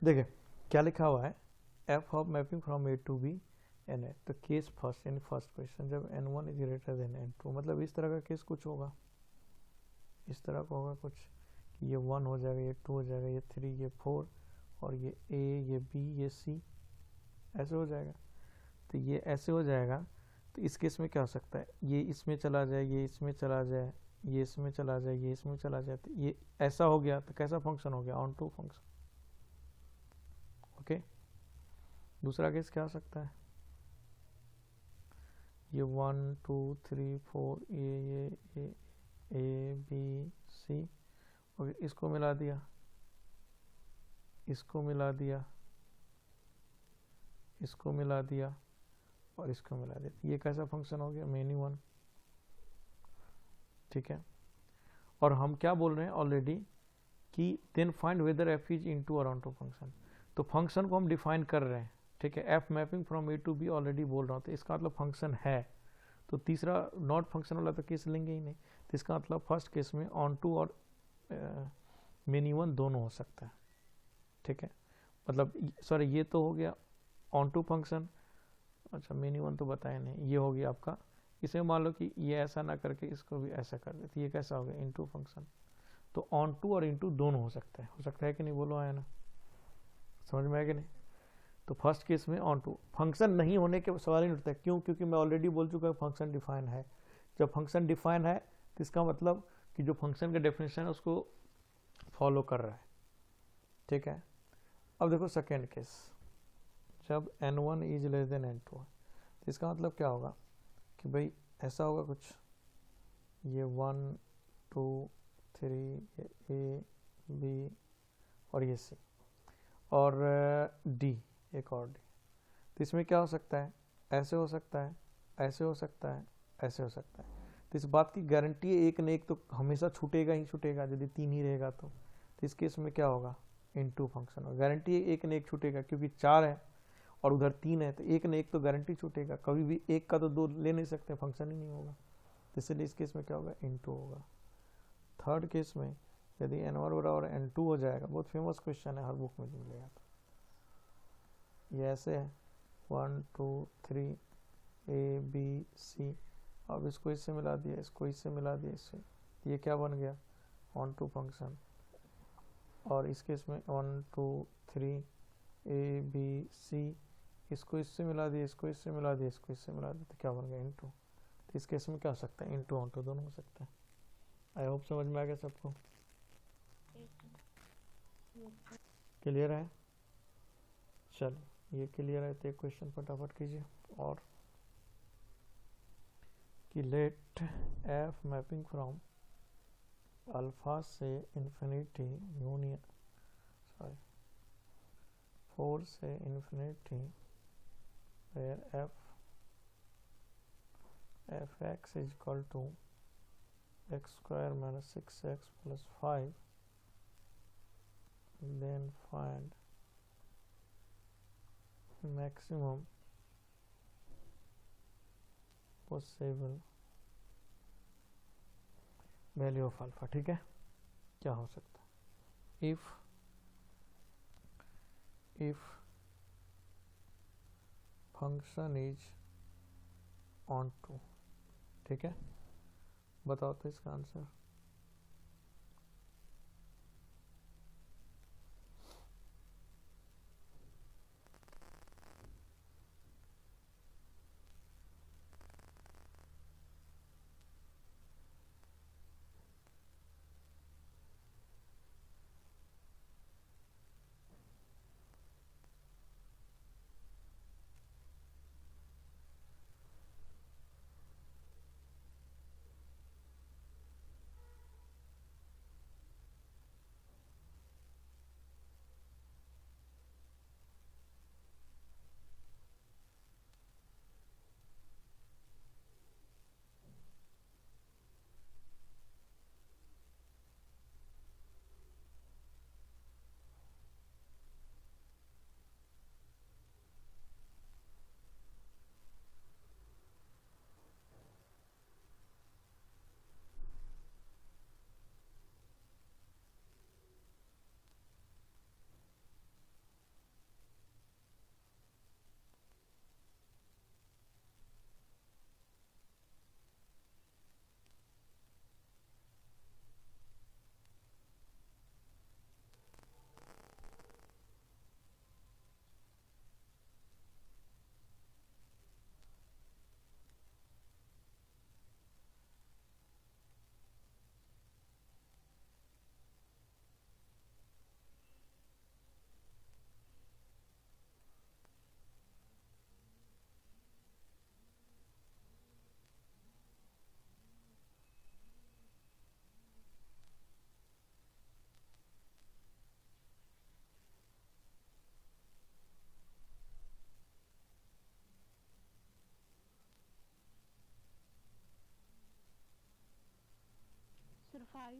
देखिए क्या लिखा हुआ है, f of mapping from A to B n A. तो केस फर्स्ट यानी फर्स्ट क्वेश्चन, जब n1 is greater than n2, मतलब इस तरह का केस कुछ होगा, इस तरह का होगा कुछ कि ये 1 हो जाएगा, ये 2 हो जाएगा, ये 3, ये 4 और ये a, ये b, ये c, ऐसे हो जाएगा। तो ये ऐसे हो जाएगा, तो इस केस में क्या हो सकता है, ये इसमें चला जाए, ये इसमें चला जाए, ये इसमें चला जाए, ये इसमें चला जाए, तो ये ऐसा हो गया। तो कैसा फंक्शन हो गया, ऑन टू फंक्शन। ओके, दूसरा केस क्या हो सकता है, ये 1 2 3 4 ये ए बी सी, और इसको मिला दिया, इसको मिला दिया, इसको मिला दिया और इसको मिला दिया, ये कैसा फंक्शन हो गया, मेनी वन। ठीक है, और हम क्या बोल रहे हैं ऑलरेडी कि then find whether f is into और ऑनटू फंक्शन। तो फंक्शन को हम डिफाइन कर रहे हैं, ठीक है, f mapping from A to B already बोल रहा हूँ, तो इसका मतलब फंक्शन है। तो तीसरा नॉट फंक्शन वाला तो केस लेंगे ही नहीं, तो इसका मतलब फर्स्ट केस में ऑन टू और मेनी वन दोनों हो सकता है। ठीक है, मतलब सॉरी ये तो हो गया ऑन टू फंक्शन, अच्छा मेनी वन तो बताया नहीं, ये हो गया आपका। इसे मान लो कि ये ऐसा ना करके इसको भी ऐसा कर दे, तो ये कैसा हो गया, इनटू फंक्शन। तो ऑन टू और इनटू दोनों हो सकता है कि नहीं, बोलो आया ना, समझ में आया कि नहीं। तो फर्स्ट केस में ऑन टू, फंक्शन नहीं होने के सवाल ही नहीं उठता, क्यों, क्योंकि मैं ऑलरेडी बोल चुका हूँ फंक्शन डिफाइन है। जब फंक्शन डिफाइन है तो इसका मतलब कि जो फंक्शन का डेफिनेशन है उसको फॉलो कर रहा है। ठीक है, अब देखो सेकेंड केस, जब n1 is less than n2, तो इसका मतलब क्या होगा कि भाई ऐसा होगा कुछ, ये 1 2 3, ये A B और ये C और D, एक और D। तो इसमें क्या हो सकता है, ऐसे हो सकता है, ऐसे हो सकता है, ऐसे हो सकता है। तो इस बात की गारंटी है एक न एक तो हमेशा छूटेगा ही छूटेगा, यदि 3 ही रहेगा तो इस केस में क्या होगा, इनटू फंक्शन होगा। गारंटी है एक न एक छूटेगा, क्योंकि 4 है और उधर 3 है, तो एक न एक तो गारंटी छूटेगा, कभी भी एक का तो 2 ले नहीं सकते, फंक्शन ही नहीं होगा। तो इसलिए इस केस में क्या होगा, इनटू होगा। थर्ड केस में यदि n1 बराबर n2 हो जाएगा, बहुत फेमस क्वेश्चन है, हर बुक में मिलेगा, तो ये ऐसे है 1 2 3 A B C, अब इसको इससे मिला दिया, इसको इससे मिला दिया, इससे, ये क्या बन गया, ऑन टू फंक्शन। और इस केस में 1 2 3 A B C, इसको इससे मिला दिया, इसको इससे मिला दिया, इसको इससे मिला दिया, तो क्या बन गया, इनटू। तो इस केस में क्या हो सकता है, इनटू ऑन टू दोनों हो सकता है। आई होप समझ में आ गया सबको, क्लियर है। चलिए ये क्लियर है, तो एक क्वेश्चन फटाफट कीजिए और कि let F mapping from alpha से इंफिनिटी यूनियन, सॉरी 4 से infinity, where f x is equal to x square minus 6x plus 5, then find maximum possible value of alpha। ठीक है, क्या हो सकता है, if function is on to, ठीक है, बताओ तो इसका आंसर। 5.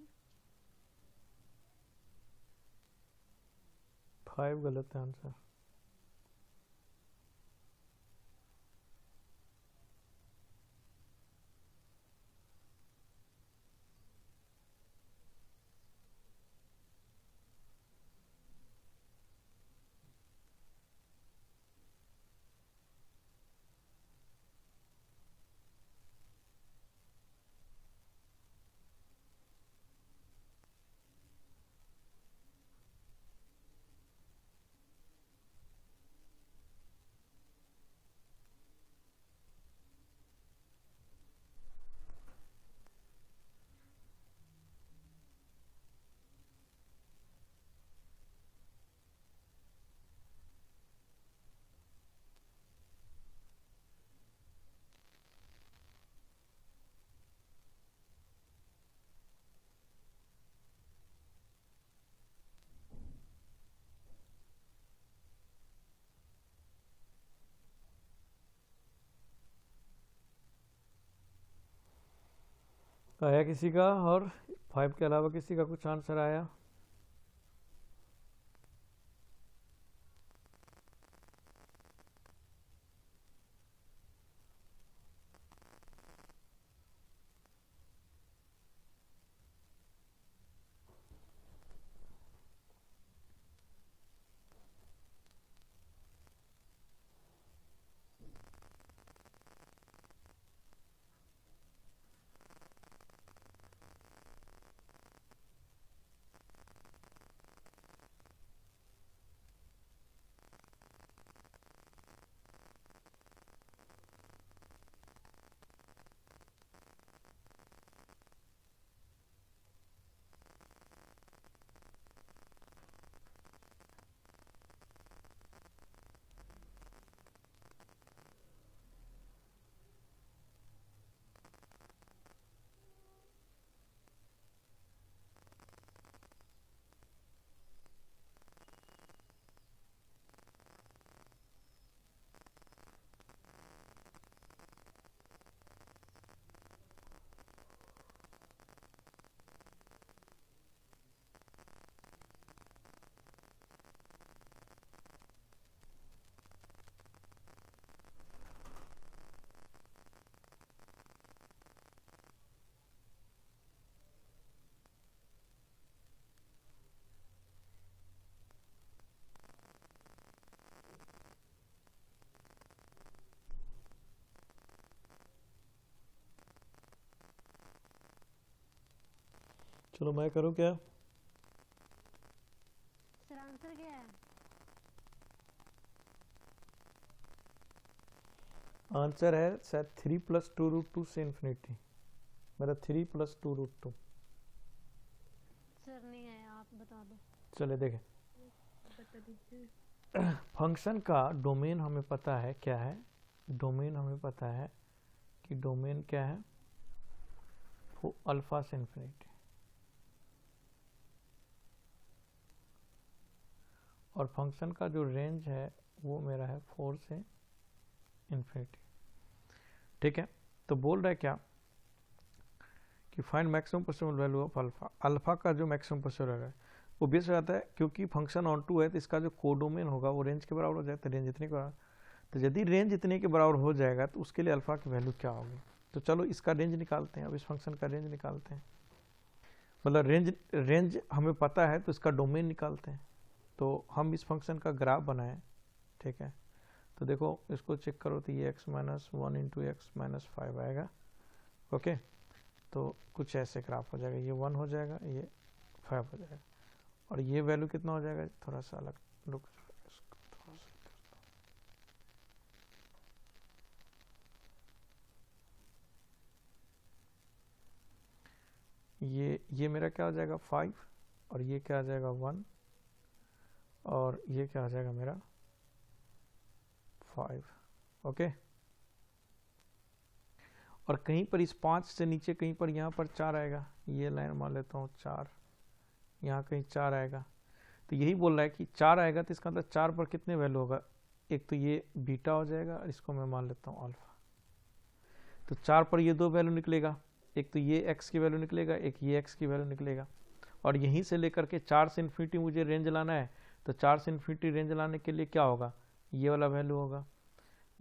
5 गलत है आंसर। आया किसी का? और 5 के अलावा किसी का कुछ आंसर आया? चलो मैं करूं क्या? सर आंसर क्या है? आंसर है शायद 3 + 2√2 से इन्फिनिटी। मेरा 3 + 2√2। सर नहीं है, आप बता दो। चले देखें। बता दीजिए। फंक्शन का डोमेन हमें पता है क्या है। डोमेन हमें पता है कि डोमेन क्या है, वो अल्फा से इन्फिनिटी। और फंक्शन का जो रेंज है वो मेरा है 4 से इन्फिनिटी। ठीक है, तो बोल रहा है क्या कि find maximum possible value of alpha. Alpha का जो मैक्सिमम पॉसिबल है वो बेस हो जाता है, क्योंकि फंक्शन ऑन टू है तो इसका जो कोडोमेन होगा वो रेंज के बराबर हो जाता है। रेंज इतने के बराबर, तो यदि रेंज इतने के बराबर हो जाएगा तो उसके लिए अल्फा की वैल्यू क्या होगी। तो चलो इसका रेंज निकालते हैं। अब इस फंक्शन का रेंज निकालते हैं, मतलब रेंज हमें पता है तो इसका डोमेन निकालते हैं। तो हम इस फंक्शन का ग्राफ बनाएं। ठीक है, तो देखो इसको चेक करो तो ये x - 1 × x - 5 आएगा। ओके, तो कुछ ऐसे ग्राफ हो जाएगा, ये 1 हो जाएगा, ये 5 हो जाएगा, और ये वैल्यू कितना हो जाएगा। थोड़ा सा अलग रुक, थोड़ा सा ये मेरा क्या हो जाएगा 5, और ये क्या आ जाएगा 1, और ये क्या आ जाएगा मेरा 5। ओके, और कहीं पर इस 5 से नीचे कहीं पर यहाँ पर 4 आएगा। ये लाइन मान लेता हूँ 4, यहाँ कहीं 4 आएगा। तो यही बोल रहा है कि 4 आएगा तो इसका मतलब 4 पर कितने वैल्यू होगा। एक तो ये बीटा हो जाएगा और इसको मैं मान लेता हूँ अल्फा। तो 4 पर ये 2 वैल्यू निकलेगा, एक तो ये x की वैल्यू निकलेगा, एक ये x की वैल्यू निकलेगा, और यहीं से लेकर के 4 से इन्फिनिटी मुझे रेंज लाना है। तो 4 से इन्फिनिटी रेंज लाने के लिए क्या होगा, ये वाला वैल्यू होगा,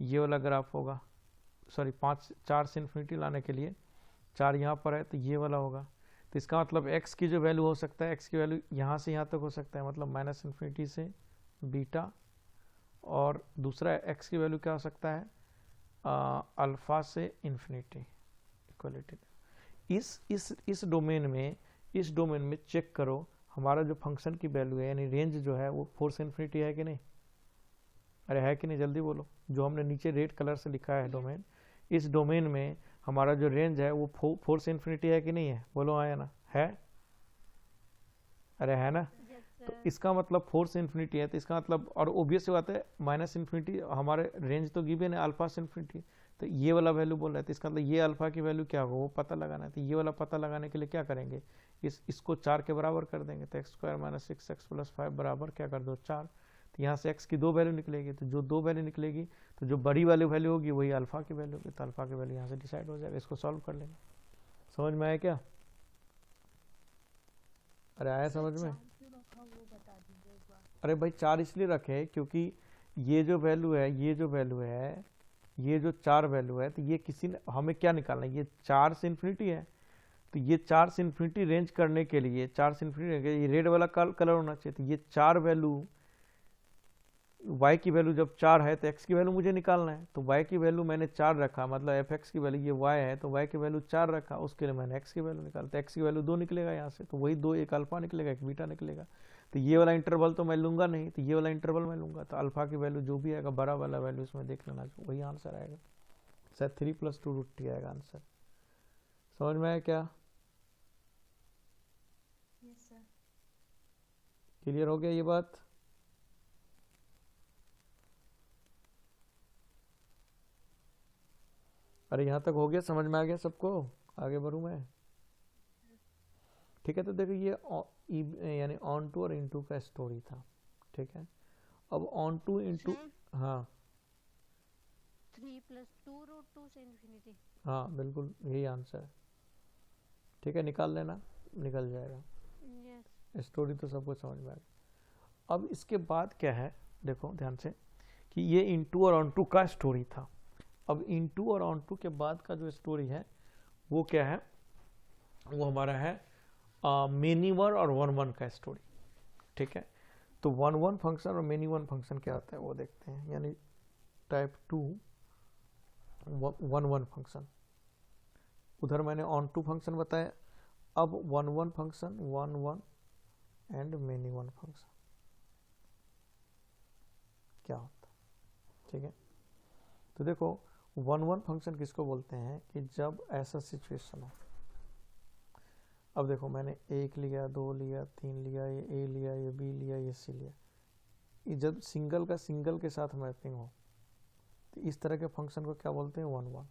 ये वाला ग्राफ होगा, सॉरी 4 से इन्फिनिटी लाने के लिए 4 यहाँ पर है तो ये वाला होगा। तो इसका मतलब x की जो वैल्यू हो सकता है, x की वैल्यू यहाँ से यहाँ तक हो सकता है, मतलब माइनस इन्फिनिटी से बीटा, और दूसरा x की वैल्यू क्या हो सकता है, अल्फा से इन्फिनिटी इक्वलिटी। इस डोमेन में चेक करो हमारा जो फंक्शन की वैल्यू है, यानी रेंज जो है वो 4 से इन्फिनिटी है कि नहीं, अरे है कि नहीं, जल्दी बोलो। जो हमने नीचे रेड कलर से लिखा है डोमेन, इस डोमेन में हमारा जो रेंज है वो 4 से इन्फिनिटी है कि नहीं है, बोलो हाँ या ना, है, अरे है ना। तो इसका मतलब 4 से इन्फिनिटी है, तो इसका मतलब, और ओब्वियस बात है माइनस इन्फिनिटी, हमारे रेंज तो गिवन है अल्फा से इन्फिनिटी, तो ये वाला वैल्यू बोल रहा है, तो इसका मतलब ये अल्फा की वैल्यू क्या होगा वो पता लगाना है। तो ये वाला पता लगाने के लिए क्या करेंगे, इसको 4 के बराबर कर देंगे, तो x² - 6x + 5 बराबर क्या कर दो 4। तो यहाँ से x की 2 वैल्यू निकलेगी, तो जो 2 वैल्यू निकलेगी तो जो बड़ी वाली वैल्यू होगी वही अल्फा की वैल्यू होगी, तो अल्फा की वैल्यू यहाँ से डिसाइड हो जाएगा। इसको सॉल्व कर लेंगे। समझ में आया क्या, अरे आया समझ में। अरे भाई 4 इसलिए रखे क्योंकि ये जो वैल्यू है, ये जो 4 वैल्यू है, तो ये किसी ने हमें क्या निकालना है, ये 4 से इन्फिनिटी है, तो ये 4 से इन्फिनिटी रेंज करने के लिए, 4 से इन्फिनिटी ये रेड वाला कलर होना चाहिए। तो ये 4 वैल्यू, y की वैल्यू जब 4 है तो x की वैल्यू मुझे निकालना है, तो y की वैल्यू मैंने 4 रखा, मतलब fx की वैल्यू ये y है, तो y की वैल्यू 4 रखा, उसके लिए मैंने x की वैल्यू निकाला, तो x की वैल्यू 2 निकलेगा यहाँ से, तो वही 2, एक अल्फा निकलेगा एक बीटा निकलेगा। तो ये वाला इंटरवल तो मैं लूंगा नहीं, तो ये वाला इंटरवल मैं लूंगा, तो अल्फा की वैल्यू जो भी आएगा बड़ा वाला वैल्यू इसमें देख लेना, वही आंसर आएगा, शायद 3 + 2√t आएगा आंसर। समझ में आया क्या, यस सर, क्लियर हो गया ये बात। अरे यहाँ तक हो गया, समझ में आ गया सबको, आगे बढ़ूँ मैं, ठीक है। तो देखो ये यानी ऑन टू और इनटू का स्टोरी था, ठीक है। अब ऑन टू इनटू, हाँ 3 + 2√2 से इन्फिनिटी, हाँ बिल्कुल यही आंसर है, ठीक है, निकाल लेना, निकल जाएगा। यस स्टोरी तो सबको समझ में आ गई। अब इसके बाद क्या है, देखो ध्यान से, कि ये इनटू और ऑन टू का स्टोरी था। अब इनटू और ऑन टू के बाद का जो स्टोरी है वो क्या है, वो हमारा है मेनी वन और 1 1 का स्टोरी, ठीक है। तो 1 1 फंक्शन और मेनी वन फंक्शन क्या होता है वो देखते हैं, यानी टाइप 2 1 1 फंक्शन, उधर मैंने ऑन टू फंक्शन बताया, अब 1 1 function 1 1 and many one function क्या होता है, ठीक है। तो देखो 1 1 फंक्शन किसको बोलते हैं, कि जब ऐसा सिचुएशन हो, अब देखो मैंने 1 लिया, 2 लिया, 3 लिया, ये A लिया, ये B लिया, ये C लिया, ये जब सिंगल का सिंगल के साथ मैपिंग हो तो इस तरह के फंक्शन को क्या बोलते हैं 1 1,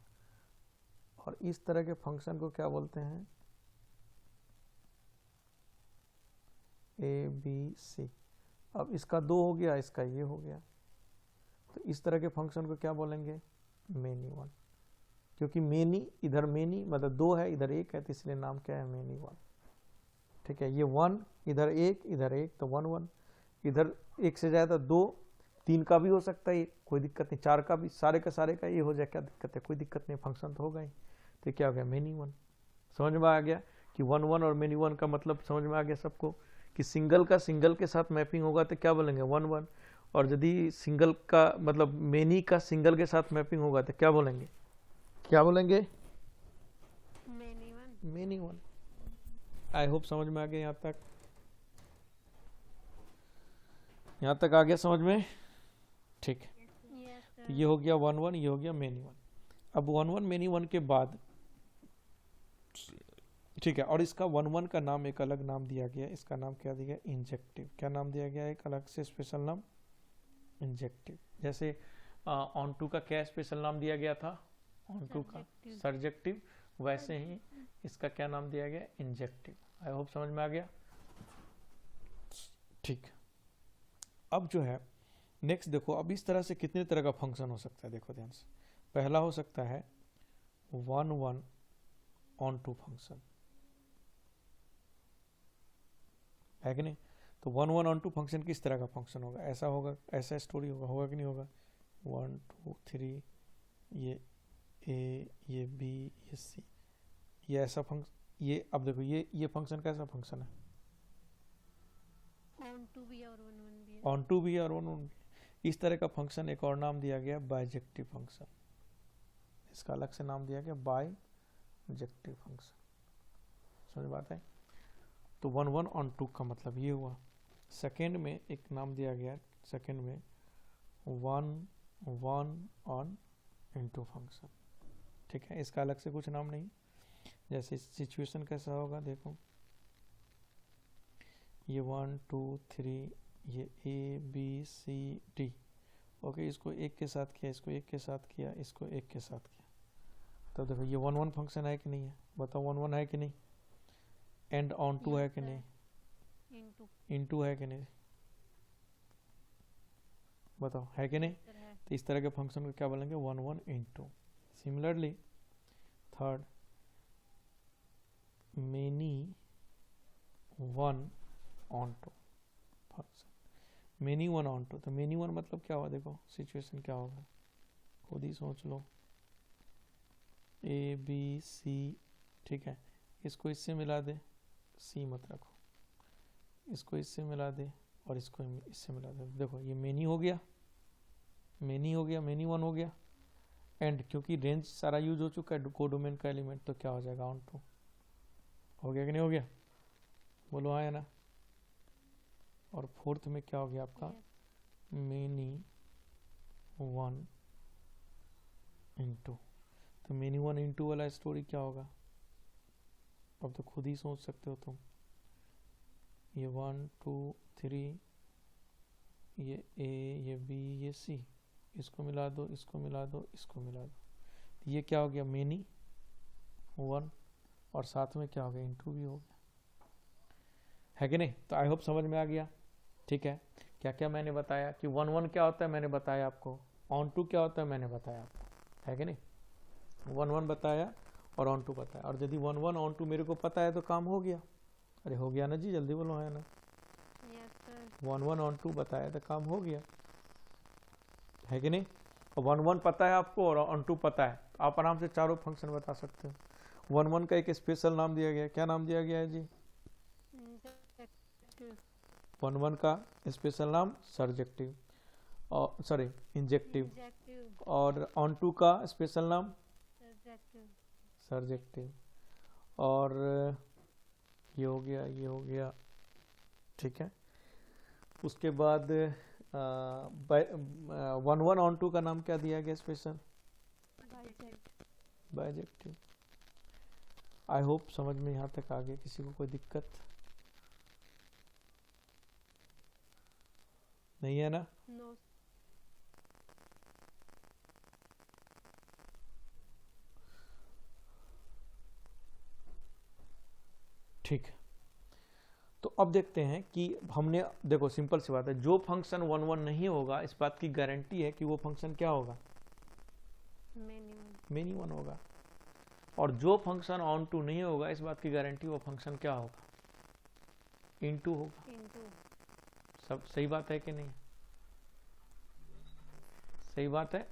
और इस तरह के फंक्शन को क्या बोलते हैं A B C। अब इसका 2 हो गया, इसका ये हो गया, तो इस तरह के फंक्शन को क्या बोलेंगे मेनी वन, क्योंकि मेनी इधर मेनी मतलब 2 है, इधर 1 है, तो इसलिए नाम क्या है मेनी वन, ठीक है। ये 1 इधर 1 इधर 1, तो 1 1, इधर 1 से ज़्यादा 2 3 का भी हो सकता है, कोई दिक्कत नहीं, 4 का भी, सारे का सारे का ये हो जाए, क्या दिक्कत है, कोई दिक्कत नहीं, फंक्शन तो होगा ही। तो क्या हो गया मेनी वन। समझ में आ गया कि 1 1 और मेनी वन का मतलब समझ में आ गया सबको, कि सिंगल का सिंगल के साथ मैपिंग होगा तो क्या बोलेंगे 1 1, और यदि सिंगल का मतलब मेनी का सिंगल के साथ मैपिंग होगा तो क्या बोलेंगे, क्या बोलेंगे मेनी वन। आई होप समझ में आ गया, यहाँ तक आ गया समझ में, ठीक है। यस तो ये हो गया 1 1, ये हो गया मेनी वन। अब 1 1 मेनी वन के बाद, ठीक है, और इसका 1 1 का नाम एक अलग नाम दिया गया, इसका नाम क्या दिया गया इंजेक्टिव, क्या नाम दिया गया एक अलग से स्पेशल नाम इंजेक्टिव। जैसे ऑन टू का क्या स्पेशल नाम दिया गया था, ऑन टू का सर्जेक्टिव, वैसे ही इसका क्या नाम दिया गया इंजेक्टिव। आई होप समझ में आ गया, ठीक। अब जो है नेक्स्ट देखो, अब इस तरह से कितने तरह का फंक्शन हो सकता है, देखो ध्यान से। पहला हो सकता है 1 1 ऑन टू फंक्शन, है कि नहीं? तो 1 1 ऑन टू फंक्शन किस तरह का फंक्शन होगा? ऐसा होगा, ऐसा स्टोरी होगा, होगा कि नहीं होगा? 1 2 3 ये ए, ये बी, ये सी, ये ऐसा फंक्शन। ये अब देखो ये फंक्शन कैसा फंक्शन है? ऑन टू भी और वन वन भी है। ऑन टू भी और ऑन वन भी। इस तरह का फंक्शन एक और नाम दिया गया बाइजेक्टिव फंक्शन, इसका अलग से नाम दिया गया बाइजेक्टिव फंक्शन। समझ बात है? तो 1 1 ऑन टू का मतलब ये हुआ। सेकेंड में एक नाम दिया गया, सेकेंड में 1 1 ऑन इनटू फंक्शन, ठीक है? इसका अलग से कुछ नाम नहीं। जैसे सिचुएशन कैसा होगा देखो, ये 1 2 3 ये A B C D, okay, इसको एक के साथ किया, इसको एक के साथ किया, इसको एक के साथ किया। तो देखो ये 1 1 फंक्शन है कि नहीं है? बताओ 1 1 है कि नहीं? एंड ऑन टू है कि नहीं? इनटू है कि नहीं? बताओ है कि नहीं? तो इस तरह के फंक्शन को क्या बोलेंगे? 1 1 into. Similarly third, many 1 onto function, many 1 onto. तो मेनी 1 मतलब क्या हुआ? देखो सिचुएशन क्या होगा, खुद ही सोच लो। ए बी सी, ठीक है, इसको इससे मिला दे, सी मत रखो, इसको इससे मिला दे और इसको इससे मिला दे। देखो ये मेनी हो गया, मेनी हो गया, मेनी 1 हो गया। एंड क्योंकि रेंज सारा यूज हो चुका है कोडोमेन का एलिमेंट, तो क्या हो जाएगा? Onto. हो गया कि नहीं हो गया? बोलो हाँ या ना? और फोर्थ में क्या हो गया आपका? Many 1 into. तो मेनी 1 इनटू वाला स्टोरी क्या होगा? अब तो खुद ही सोच सकते हो तुम। ये 1 2 3 ये ए, ये बी, ये सी, इसको मिला दो, इसको मिला दो, इसको मिला दो। तो ये क्या हो गया? मेनी 1, और साथ में क्या हो गया? इनटू भी हो गया, है कि नहीं? तो आई होप समझ में आ गया, ठीक है? क्या क्या मैंने बताया कि 1 1 क्या होता है, मैंने बताया आपको। ऑन टू क्या होता है, मैंने बताया आपको, है कि नहीं? 1 1 बताया और ऑन टू बताया। और यदि 1 1 ऑन टू मेरे को पता है तो काम हो गया। अरे हो गया ना जी, जल्दी बोलो है ना? 1 1 ऑन टू बताया तो काम हो गया, है कि नहीं? और 1 1 पता है आपको और ऑन टू पता है, तो आप आराम से चारों फंक्शन बता सकते हो। 1 1 का एक स्पेशल नाम दिया गया, क्या नाम दिया गया है जी? 1 1 का स्पेशल नाम सर्जेक्टिव, और सॉरी इंजेक्टिव। और ऑन टू का स्पेशल नाम सर्जेक्टिव। और ये हो गया, ये हो गया, ठीक है? उसके बाद 1 1 ऑन टू का नाम क्या दिया गया स्पेशल? बाइजेक्टिव। आई होप समझ में यहाँ तक आ गया। किसी को कोई दिक्कत नहीं है ना? No. ठीक है, तो अब देखते हैं कि हमने, देखो सिंपल सी बात है, जो फंक्शन 1 1 नहीं होगा इस बात की गारंटी है कि वो फंक्शन क्या होगा? मेनी 1 होगा। और जो फंक्शन ऑन टू नहीं होगा इस बात की गारंटी वो फंक्शन क्या होगा? इनटू होगा। सब सही बात है कि नहीं? सही बात है?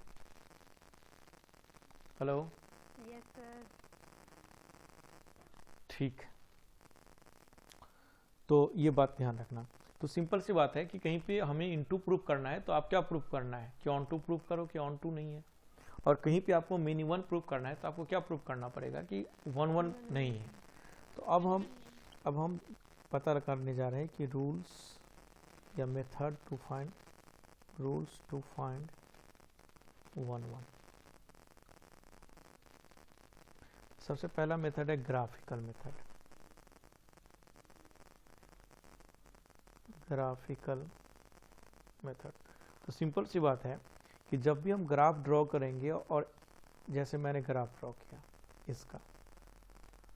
हेलो? Yes, sir. ठीक, तो ये बात ध्यान रखना। तो सिंपल सी बात है कि कहीं पे हमें इनटू प्रूफ करना है तो आप क्या प्रूफ करना है? कि ऑन टू प्रूफ करो कि ऑन टू नहीं है। और कहीं पे आपको मेनी 1 प्रूफ करना है तो आपको क्या प्रूफ करना पड़ेगा? कि 1 1 नहीं है। तो अब हम पता करने जा रहे हैं कि रूल्स या method to find, rules to find 1 1। सबसे पहला मेथड है ग्राफिकल मेथड। ग्राफिकल मेथड, तो सिंपल सी बात है कि जब भी हम ग्राफ ड्रॉ करेंगे, और जैसे मैंने ग्राफ ड्रॉ किया इसका,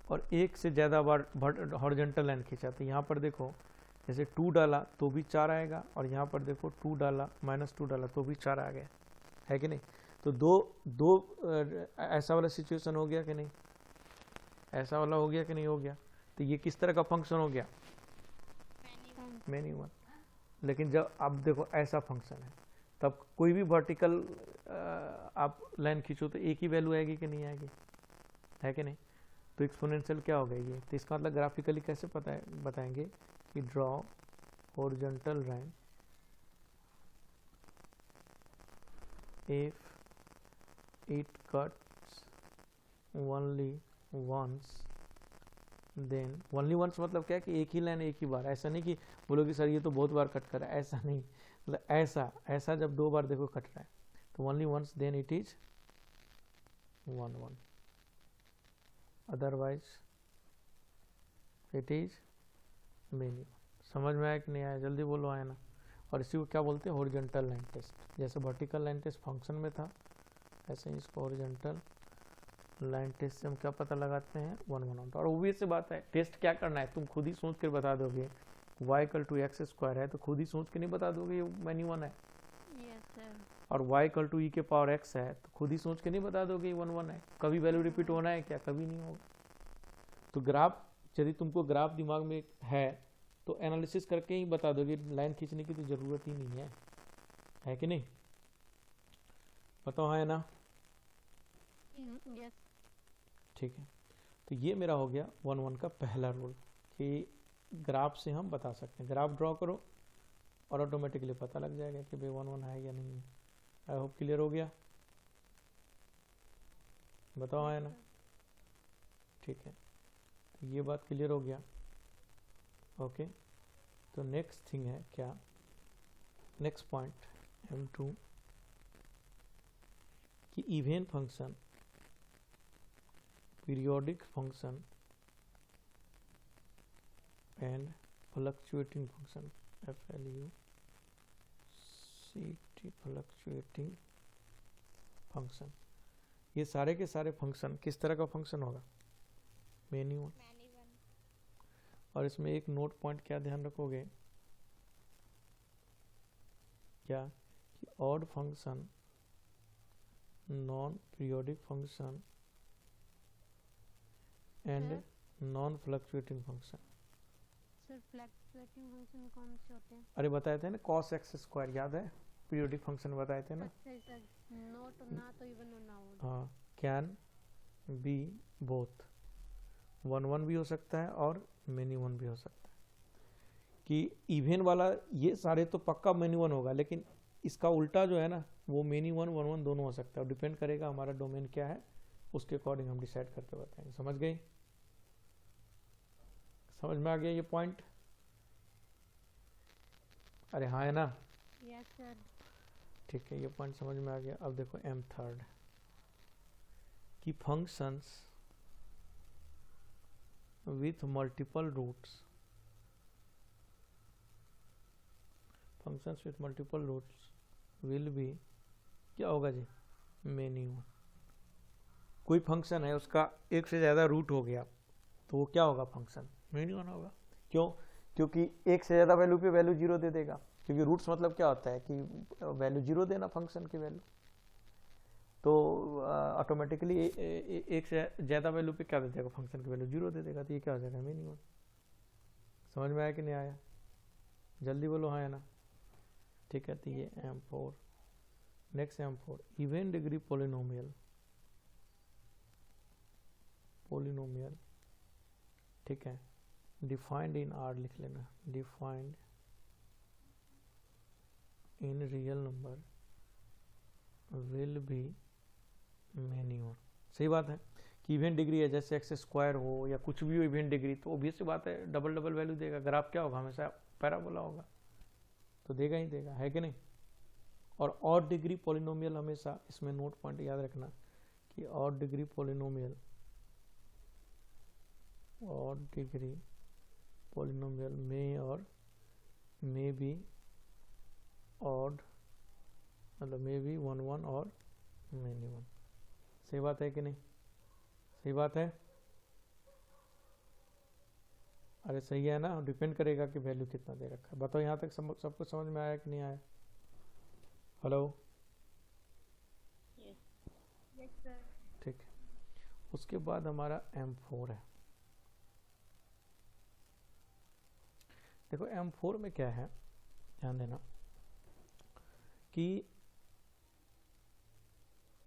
और एक से ज़्यादा बार हॉरिजॉन्टल लाइन खींचा, तो यहाँ पर देखो जैसे 2 डाला तो भी 4 आएगा, और यहाँ पर देखो 2 डाला -2 डाला तो भी 4 आ गया, है कि नहीं? तो दो ऐसा वाला सिचुएशन हो गया कि नहीं? ऐसा वाला हो गया कि नहीं हो गया? तो ये किस तरह का फंक्शन हो गया? Many one. लेकिन जब आप देखो ऐसा फंक्शन है, तब कोई भी वर्टिकल आप लाइन खींचो तो एक ही वैल्यू आएगी कि नहीं आएगी? है कि नहीं? तो एक्सपोनेंशियल क्या हो गया ये? तो इसका मतलब ग्राफिकली कैसे बताएंगे कि draw horizontal line if it cuts only once, then only once मतलब क्या है कि एक ही लाइन एक ही बार। ऐसा नहीं कि बोलोगे सर ये तो बहुत बार कट कर रहा है, ऐसा नहीं, मतलब ऐसा जब 2 बार देखो कट रहा है तो only once then it is 1 1, otherwise it is many. समझ में आया कि नहीं आया? जल्दी बोलो, आया ना? और इसी को क्या बोलते हैं? Horizontal line test. जैसे वर्टिकल लाइन टेस्ट फंक्शन में था, ऐसे ही इसको हॉरिजॉन्टल लाइन टेस्ट से हम क्या पता लगाते हैं? 1 1। और ऑब्वियस सी बात है, टेस्ट क्या करना है तुम खुद ही सोच कर बता दोगे। y = x² है तो खुद ही सोच के नहीं बता दोगे ये मेनी वन है। Yes, sir. और y = e⁻x है तो खुद ही सोच के नहीं बता दोगे ये 1 1 है। कभी वैल्यू रिपीट होना है क्या? कभी नहीं होगा। तो ग्राफ, यदि तुमको ग्राफ दिमाग में है तो एनालिसिस करके ही बता दोगे, लाइन खींचने की तो जरूरत ही नहीं है कि नहीं? बताओ, है ना? Yes. ठीक है, तो ये मेरा हो गया 1 1 का पहला रूल कि ग्राफ से हम बता सकते हैं। ग्राफ ड्रॉ करो और ऑटोमेटिकली पता लग जाएगा कि भाई 1 1 है या नहीं है। आई होप क्लियर हो गया। बताओ, है ना? ठीक है, तो ये बात क्लियर हो गया। ओके, तो नेक्स्ट थिंग है क्या? नेक्स्ट पॉइंट M2 कि even function, periodic function and fluctuating function, FLUCT fluctuating function, ये सारे के सारे फंक्शन किस तरह का फंक्शन होगा? Many one. और इसमें एक नोट पॉइंट क्या ध्यान रखोगे क्या? कि odd function, non periodic function and non fluctuating function. Sir fluctuating function कौन से होते हैं? अरे बताए थे ना, cos x², याद है? पीरियोडिक फंक्शन बताए थे ना? अच्छा सर, नॉट ना तो इवन और ना ओड। हाँ, कैन बी बोथ, 1 1 भी हो सकता है और मेनी वन भी हो सकता है। कि इवन वाला ये सारे तो पक्का मेनी वन होगा, लेकिन इसका उल्टा जो है ना वो मेनी वन 1 1 दोनों हो सकता है। डिपेंड करेगा हमारा डोमेन क्या है, उसके अकॉर्डिंग हम डिसाइड करके बताएंगे। समझ गए? समझ में आ गया ये पॉइंट? अरे हाँ, है ना? Yes sir. ठीक है, ये पॉइंट समझ में आ गया। अब देखो M3 कि functions with multiple roots, functions with multiple roots will be, क्या होगा जी? Many one. कोई फंक्शन है उसका एक से ज्यादा रूट हो गया तो वो क्या होगा? फंक्शन मेनी वन होगा। क्यों? क्योंकि एक से ज्यादा वैल्यू पे वैल्यू 0 दे देगा। क्योंकि रूट्स मतलब क्या होता है कि वैल्यू 0 देना फंक्शन की वैल्यू, तो ऑटोमेटिकली एक से ज्यादा वैल्यू पे क्या दे देगा? फंक्शन की वैल्यू 0 दे देगा। तो ये क्या हो जाएगा? Many one. समझ में आया कि नहीं आया? जल्दी बोलो, हाँ है ना? ठीक है, तो ये M4। Next M4 even degree polynomial, polynomial, ठीक है, डिफाइंड इन R लिख लेना, defined in real number will be many one. सही बात है कि इवेंट डिग्री है, जैसे x² हो या कुछ भी हो इवेंट डिग्री, तो ऑब्वियस बात है डबल डबल वैल्यू देगा। ग्राफ क्या होगा? हमेशा पैराबोला होगा, तो देगा ही देगा, है कि नहीं? और ऑड डिग्री पॉलिनोमियल हमेशा, इसमें नोट पॉइंट याद रखना कि odd degree polynomial, odd degree polynomial में और मे बी ऑड, मतलब मे बी 1 1 और मेनी वन। सही बात है कि नहीं? सही बात है? अरे सही है ना? डिपेंड करेगा कि वैल्यू कितना दे रखा है। बताओ यहाँ तक सबको समझ में आया कि नहीं आया? हेलो? Yes sir. ठीक है, उसके बाद हमारा M4 है। देखो M4 में क्या है, ध्यान देना कि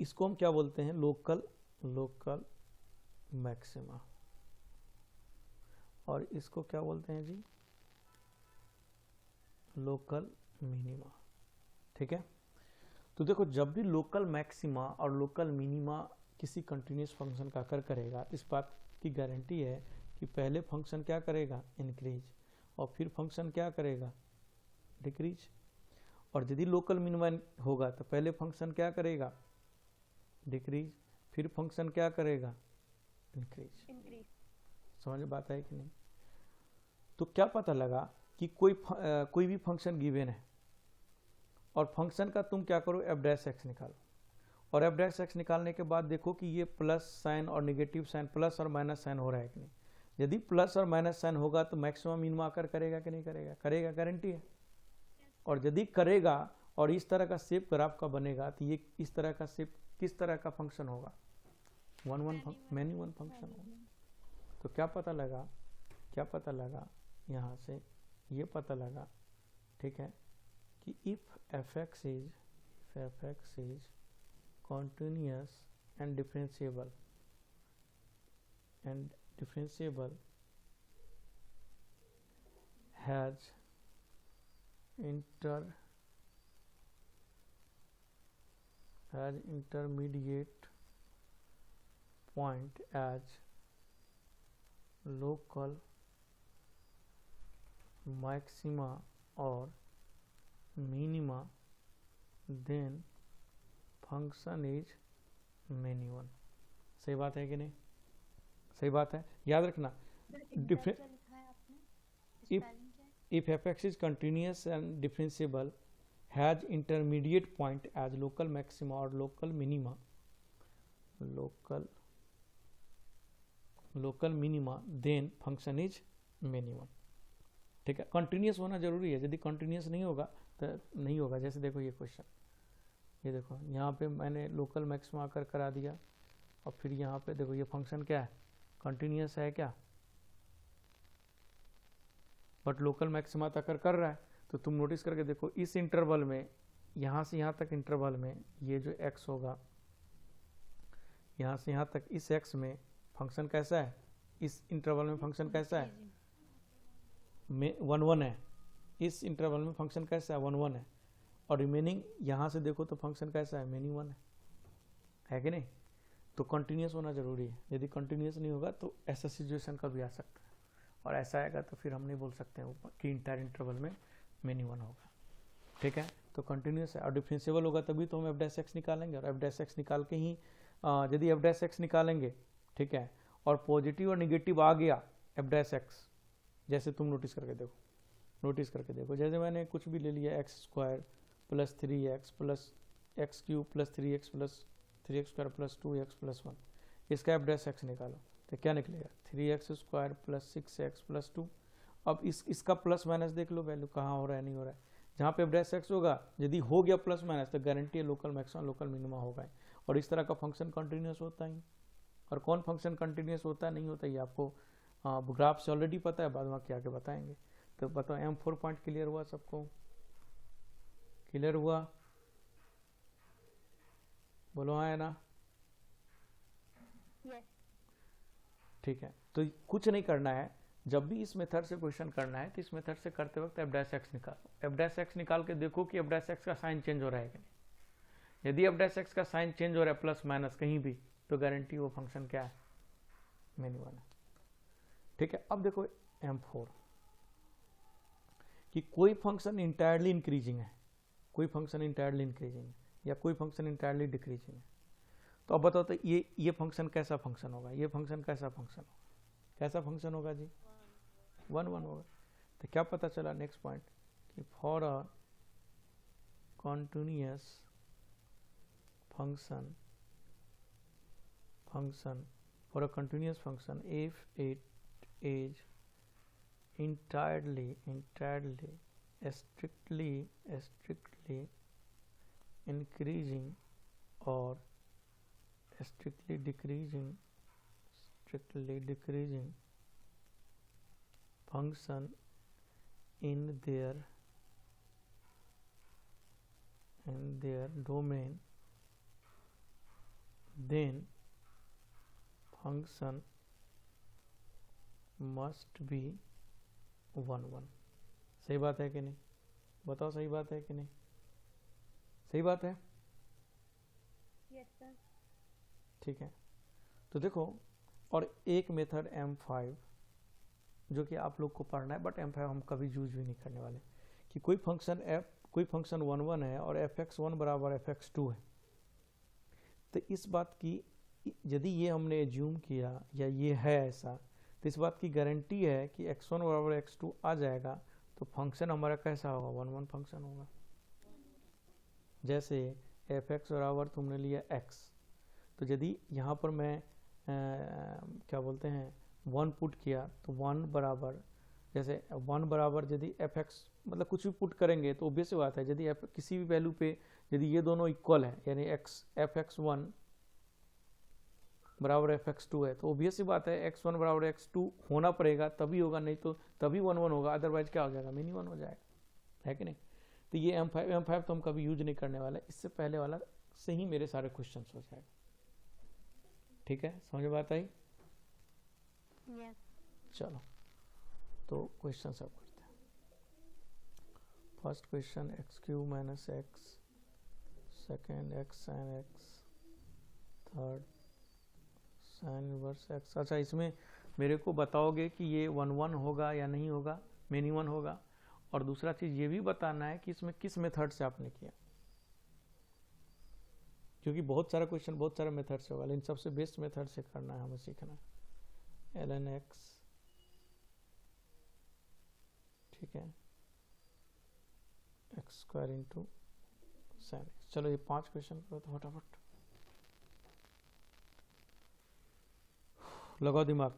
इसको हम क्या बोलते हैं, लोकल मैक्सिमा, और इसको क्या बोलते हैं जी, लोकल मिनिमा। ठीक है, तो देखो जब भी लोकल मैक्सिमा और लोकल मिनिमा किसी कंटिन्यूस फंक्शन का आकर करेगा, इस बात की गारंटी है कि पहले फंक्शन क्या करेगा, इंक्रीज, और फिर फंक्शन क्या करेगा, डिक्रीज। और यदि लोकल मिनिमा होगा तो पहले फंक्शन क्या करेगा, डिक्रीज, फिर फंक्शन क्या करेगा, इंक्रीज। समझ में बात है कि नहीं? तो क्या पता लगा कि कोई भी फंक्शन गिवन है और फंक्शन का तुम क्या करो, एफ डैश एक्स निकालो, और एफ डैश एक्स निकालने के बाद देखो कि ये प्लस साइन और नेगेटिव साइन, प्लस और माइनस साइन हो रहा है कि नहीं। यदि प्लस और माइनस साइन होगा तो मैक्सिमम मिनिमम आकर करेगा कि नहीं करेगा, करेगा, गारंटी है। और यदि करेगा और इस तरह का शेप ग्राफ का बनेगा तो ये इस तरह का शेप किस तरह का फंक्शन होगा, मैनी वन फंक्शन होगा। तो क्या पता लगा यहाँ से ये पता लगा, ठीक है, कि if f(x) is continuous and differentiable has intermediate point as local maxima or minima, then function is many one। सही बात है कि नहीं? सही बात है, याद रखना। if f(x) is continuous and differentiable has intermediate point as local maxima or local minima, then function is many one। ठीक है, कंटिन्यूस होना जरूरी है, यदि कंटिन्यूस नहीं होगा तो नहीं होगा। जैसे देखो ये क्वेश्चन, ये देखो यहाँ पे मैंने लोकल मैक्सिमा आकर करा दिया, और फिर यहाँ पे देखो ये फंक्शन क्या है, कंटिन्यूस है क्या, बट लोकल मैक्सिमा तक कर रहा है। तो तुम नोटिस करके देखो इस इंटरवल में, यहाँ से यहाँ तक इंटरवल में ये जो x होगा, यहाँ से यहाँ तक इस x में फंक्शन कैसा है, इस इंटरवल में फंक्शन कैसा है, 1 है। इस इंटरवल में फंक्शन कैसा है, 1 है। और रिमेनिंग यहाँ से देखो तो फंक्शन कैसा है, मेनी 1 है कि नहीं? तो कंटिन्यूस होना जरूरी है, यदि कंटिन्यूस नहीं होगा तो ऐसा सिचुएशन का भी आ सकता है, और ऐसा आएगा तो फिर हम नहीं बोल सकते हैं कि इंटायर इंटरवल में मेनी 1 होगा। ठीक है, तो कंटिन्यूस है, और डिफरेंशिएबल होगा तभी तो हम एफ डैश एक्स निकालेंगे, और एफ डैश एक्स निकाल के ही यदि एफ डैश एक्स निकालेंगे, ठीक है, और पॉजिटिव और निगेटिव आ गया एफ डैश एक्स, जैसे तुम नोटिस करके देखो, जैसे मैंने कुछ भी ले लिया, x² plus 3x plus x³ plus 3x plus 3x² plus 2x plus 1, इसका एफ डैश एक्स निकालो तो क्या निकलेगा, 3x² प्लस 6x प्लस 2। अब इसका प्लस माइनस देख लो, वैल्यू कहाँ हो रहा है, नहीं हो रहा है। जहाँ पे एफ डैश एक्स होगा, यदि हो गया प्लस माइनस तो गारंटी है लोकल मैक्सिमम लोकल मिनिमा होगा, और इस तरह का फंक्शन कंटिन्यूस होता ही। और कौन फंक्शन कंटिन्यूस होता है नहीं होता, ये आपको ग्राफ से ऑलरेडी पता है, बाद में क्या के बताएंगे। तो बताओ M4 पॉइंट क्लियर हुआ सबको, क्लियर हुआ, बोलो हाँ है ना? ठीक है, तो कुछ नहीं करना है, जब भी इस मेथड से क्वेश्चन करना है तो इस मेथड से करते वक्त एफ डैश एक्स निकालो, एफ डैश एक्स निकाल के देखो कि एफ डैश एक्स का साइन चेंज हो रहा है कि नहीं। यदि एफ डैश एक्स का साइन चेंज हो रहा है प्लस माइनस कहीं भी, तो गारंटी वो फंक्शन क्या है, मेनी 1 है। ठीक है, अब देखो M4 कि कोई फंक्शन इंटायरली इंक्रीजिंग है, कोई फंक्शन इंटायरली इंक्रीजिंग है, या कोई फंक्शन इंटायरली डिक्रीजिंग है। तो अब बताओ तो ये फंक्शन कैसा फंक्शन होगा, ये फंक्शन कैसा फंक्शन होगा, कैसा फंक्शन होगा जी, 1 होगा। तो क्या पता चला नेक्स्ट पॉइंट, कि for a continuous function for a continuous function if it is entirely strictly increasing or strictly decreasing strictly decreasing function in their domain, then function must be 1 1। सही बात है कि नहीं? बताओ सही बात है कि नहीं? सही बात है? Yes sir. ठीक है, तो देखो, और एक मेथड M5 जो कि आप लोग को पढ़ना है, बट M5 हम कभी यूज भी नहीं करने वाले, कि कोई फंक्शन 1 1 है और fx1 बराबर fx2 है। तो इस बात की, यदि ये हमने एज्यूम किया या ये है ऐसा, तो इस बात की गारंटी है कि x1 बराबर x2 आ जाएगा, तो फंक्शन हमारा कैसा होगा? 1 1 फंक्शन होगा। जैसे fx बराबर तुमने लिया x, तो यदि यहाँ पर मैं क्या बोलते हैं 1 पुट किया, तो 1 बराबर, जैसे 1 बराबर यदि fx, मतलब कुछ भी पुट करेंगे तो ऑब्वियस बात है, यदि किसी भी वैल्यू पे यदि ये दोनों इक्वल है, यानी fx1 बराबर fx2 है, तो ऑब्वियस बात है x1 बराबर x2 होना पड़ेगा, तभी होगा, नहीं तो तभी 1 1 होगा, अदरवाइज क्या हो जाएगा? मिनी 1 हो जाएगा, है कि नहीं? तो ये M5 तो हम कभी यूज नहीं करने वाले, इससे पहले वाला से ही मेरे सारे क्वेश्चन हो जाएगा। ठीक है, समझ में बात आई? Yes. चलो, तो क्वेश्चन सब करते हैं। First question x³ - x, second x sin x, third sin inverse x। अच्छा, इसमें मेरे को बताओगे कि ये 1 1 होगा या नहीं होगा, मिनी 1 होगा, और दूसरा चीज़ ये भी बताना है कि इसमें किस मेथड से आपने किया, क्योंकि बहुत सारा क्वेश्चन बहुत सारे मेथड से होगा, लेकिन सबसे बेस्ट मेथड से करना है, हमें सीखना है। ln x, ठीक है, x² इंटू sin x। चलो ये 5 क्वेश्चन करो तो फटाफट लगाओ दिमाग।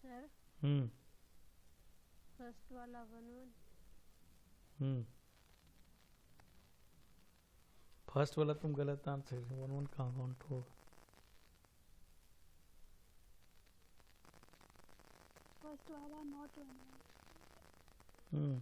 Sir, first वाला 1 1। फर्स्ट वाला तुम गलत आंसर, 1 1 कहाँ काउंट होगा? फर्स्ट वाला नॉट 1 हम्म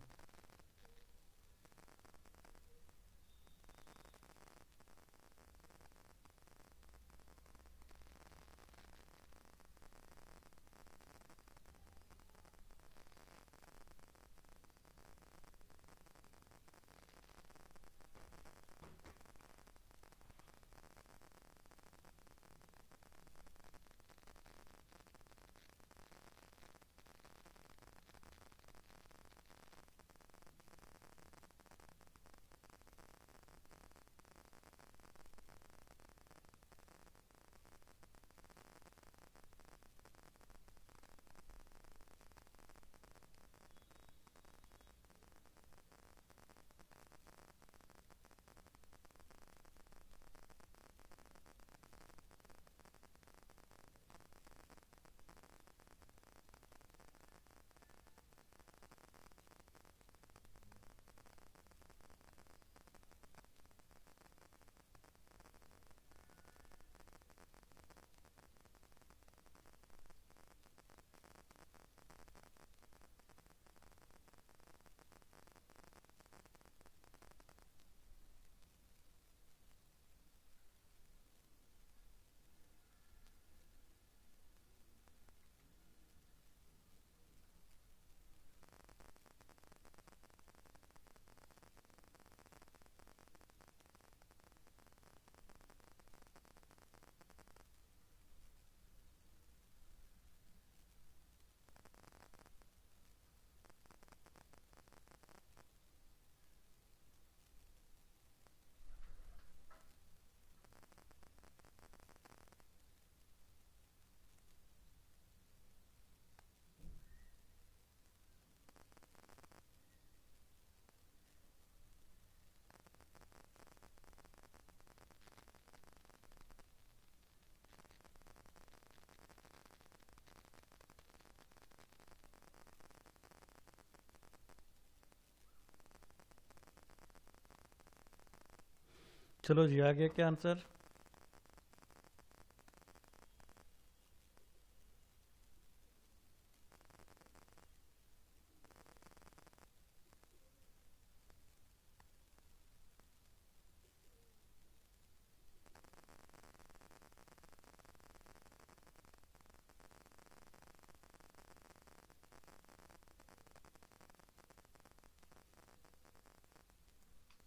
चलो जी, आगे क्या आंसर?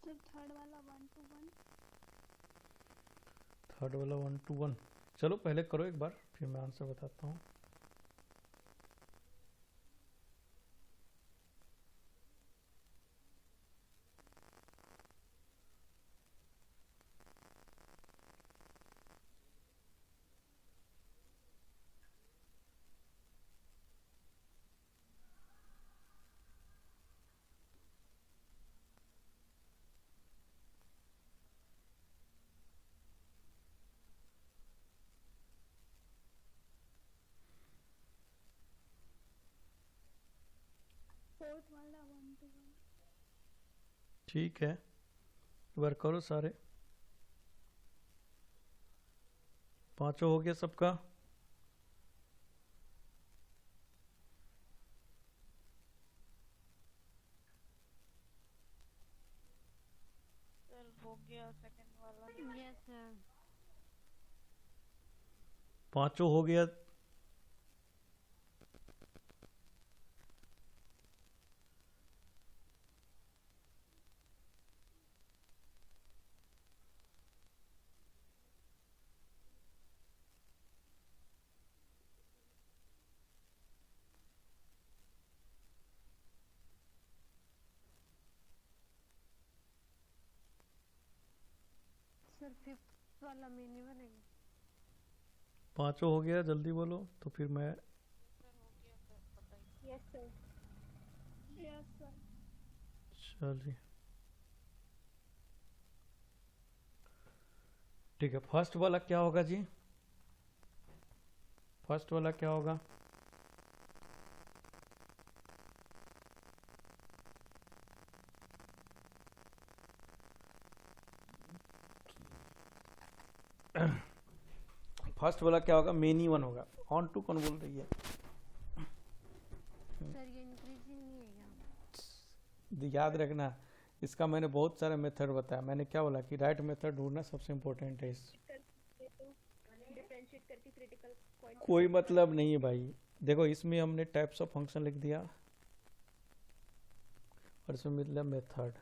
सर थर्ड वाला 1 to 1। थर्ड वाला 1 to 1। चलो पहले करो एक बार, फिर मैं आंसर बताता हूँ। फोर्थ वाला 1 to 1। ठीक है, एक बार करो सारे। पांचों हो गया सबका? सर हो गया सेकंड वाला। Yes, sir. पांचों हो गया? सर फिफ्थ वाला में नहीं बनेगा। पांचों हो गया? जल्दी बोलो तो फिर मैं। सर हो गया सर, बताइए। Yes sir. Yes sir. चलिए ठीक है, फर्स्ट वाला क्या होगा जी? फर्स्ट वाला क्या होगा? फर्स्ट वाला क्या होगा? मेनी वन होगा। ऑन टू कौन बोल रही है? सर ये इंक्रीजिंग नहीं है क्या? याद रखना, इसका मैंने बहुत सारे मेथड बताया। मैंने क्या बोला कि राइट मेथड ढूंढना सबसे इम्पोर्टेंट है। इस डिफरेंशिएट करके क्रिटिकल पॉइंट कोई मतलब नहीं है भाई। देखो इसमें हमने टाइप्स ऑफ फंक्शन लिख दिया और इसमें मतलब मेथड।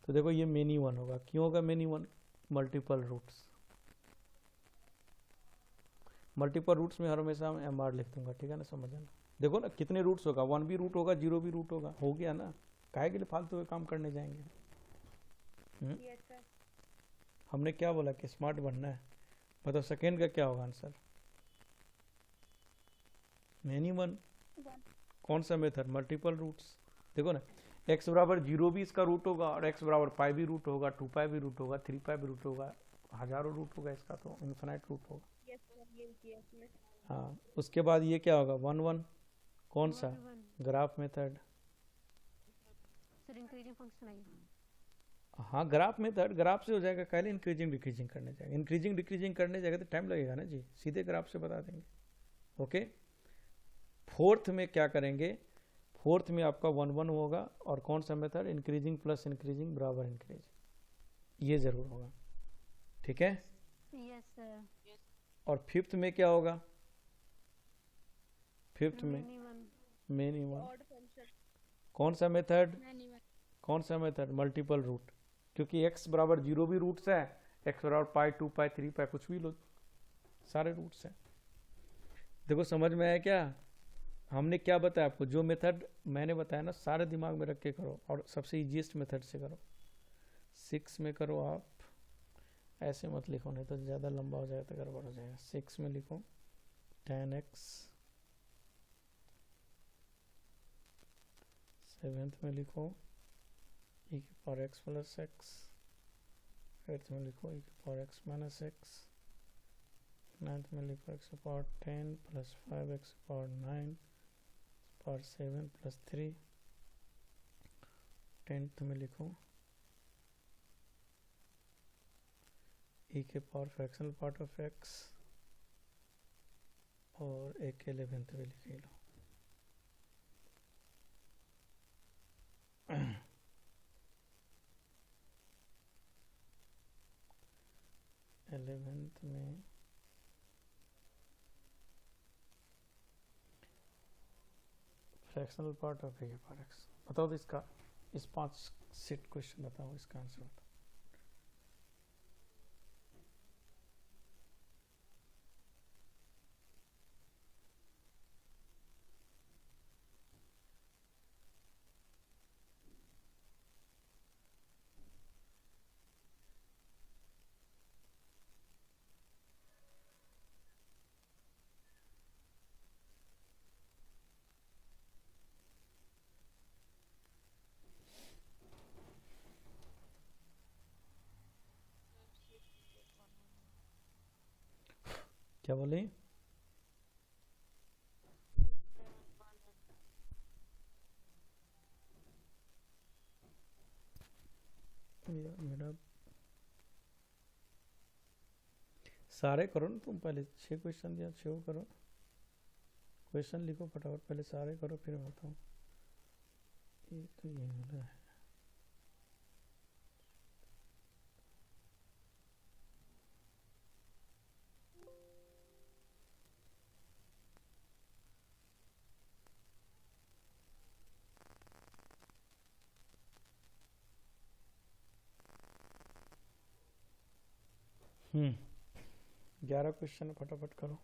तो देखो ये मेनी वन होगा। क्यों होगा many one? Multiple roots. Multiple roots में हर हमेशा मैं एम आर लिख दूंगा, ठीक है ना, समझना। देखो ना कितने रूट्स होगा, 1 भी रूट होगा, 0 भी रूट होगा। हो गया ना, काहे के लिए फालतू के काम करने जाएंगे? Yes sir. हमने क्या बोला कि स्मार्ट बनना है। बताओ सेकेंड का क्या होगा आंसर? Many one. कौन सा मेथड? Multiple roots. देखो ना, x बराबर 0 भी इसका रूट होगा और x बराबर पाई भी रूट होगा, 2 पाई भी रूट होगा, 3 पाई भी रूट होगा, हजारों रूट होगा इसका, तो इन्फिनाइट रूट होगा। यस सर, ये किया इसमें। हाँ, उसके बाद ये क्या होगा? 1 1। कौन सा? 1 graph method. Sir increasing function आई। हाँ, ग्राफ मेथड। ग्राफ से हो जाएगा, पहले इंक्रीजिंग डिक्रीजिंग करने जाएगा। इंक्रीजिंग डिक्रीजिंग करने जाएगा तो टाइम लगेगा ना जी, सीधे ग्राफ से बता देंगे। ओके, फोर्थ में क्या करेंगे? फोर्थ में आपका 1 1 होगा और कौन सा मेथड? इंक्रीजिंग प्लस इंक्रीजिंग बराबर इंक्रीजिंग। ये जरूर होगा, ठीक है। Yes sir. और फिफ्थ में क्या होगा? फिफ्थ में many one. Many one. Odd function. कौन सा मेथड? Many one. कौन सा मेथड? Multiple root. क्योंकि x बराबर 0 भी रूट्स है, x बराबर पाई, 2 पाई, 3 पाई, कुछ भी लो, सारे रूट्स हैं। देखो समझ में आया क्या? हमने क्या बताया आपको? जो मेथड मैंने बताया ना, सारे दिमाग में रख के करो और सबसे इजीएस्ट मेथड से करो। 6 में करो आप, ऐसे मत लिखो नहीं तो ज़्यादा लंबा हो जाएगा तो गड़बड़ हो जाएगा। 6 में लिखो 10x। 7th में लिखो e की power x plus x। 8th में लिखो e की power x minus x। 9th में लिखो x की पावर 10 प्लस 5x की पावर 9 पावर 7 प्लस 3। 10th में लिखो ई के power fractional part of x और एक के 11th भी लिख लो। एलेवेंथ में फ्रैक्शनल पार्ट ऑफ ए के पावर एक्स। बताओ तो इसका, इस 5 सेट क्वेश्चन बताओ, इसका आंसर बताओ। क्या बोले? मेरा सारे करो ना तुम, पहले 6 क्वेश्चन दिया, 6 करो, क्वेश्चन लिखो फटाफट, पहले सारे करो फिर बताओ। ये तो ये वाला है। हम्म 11 क्वेश्चन फटाफट करो।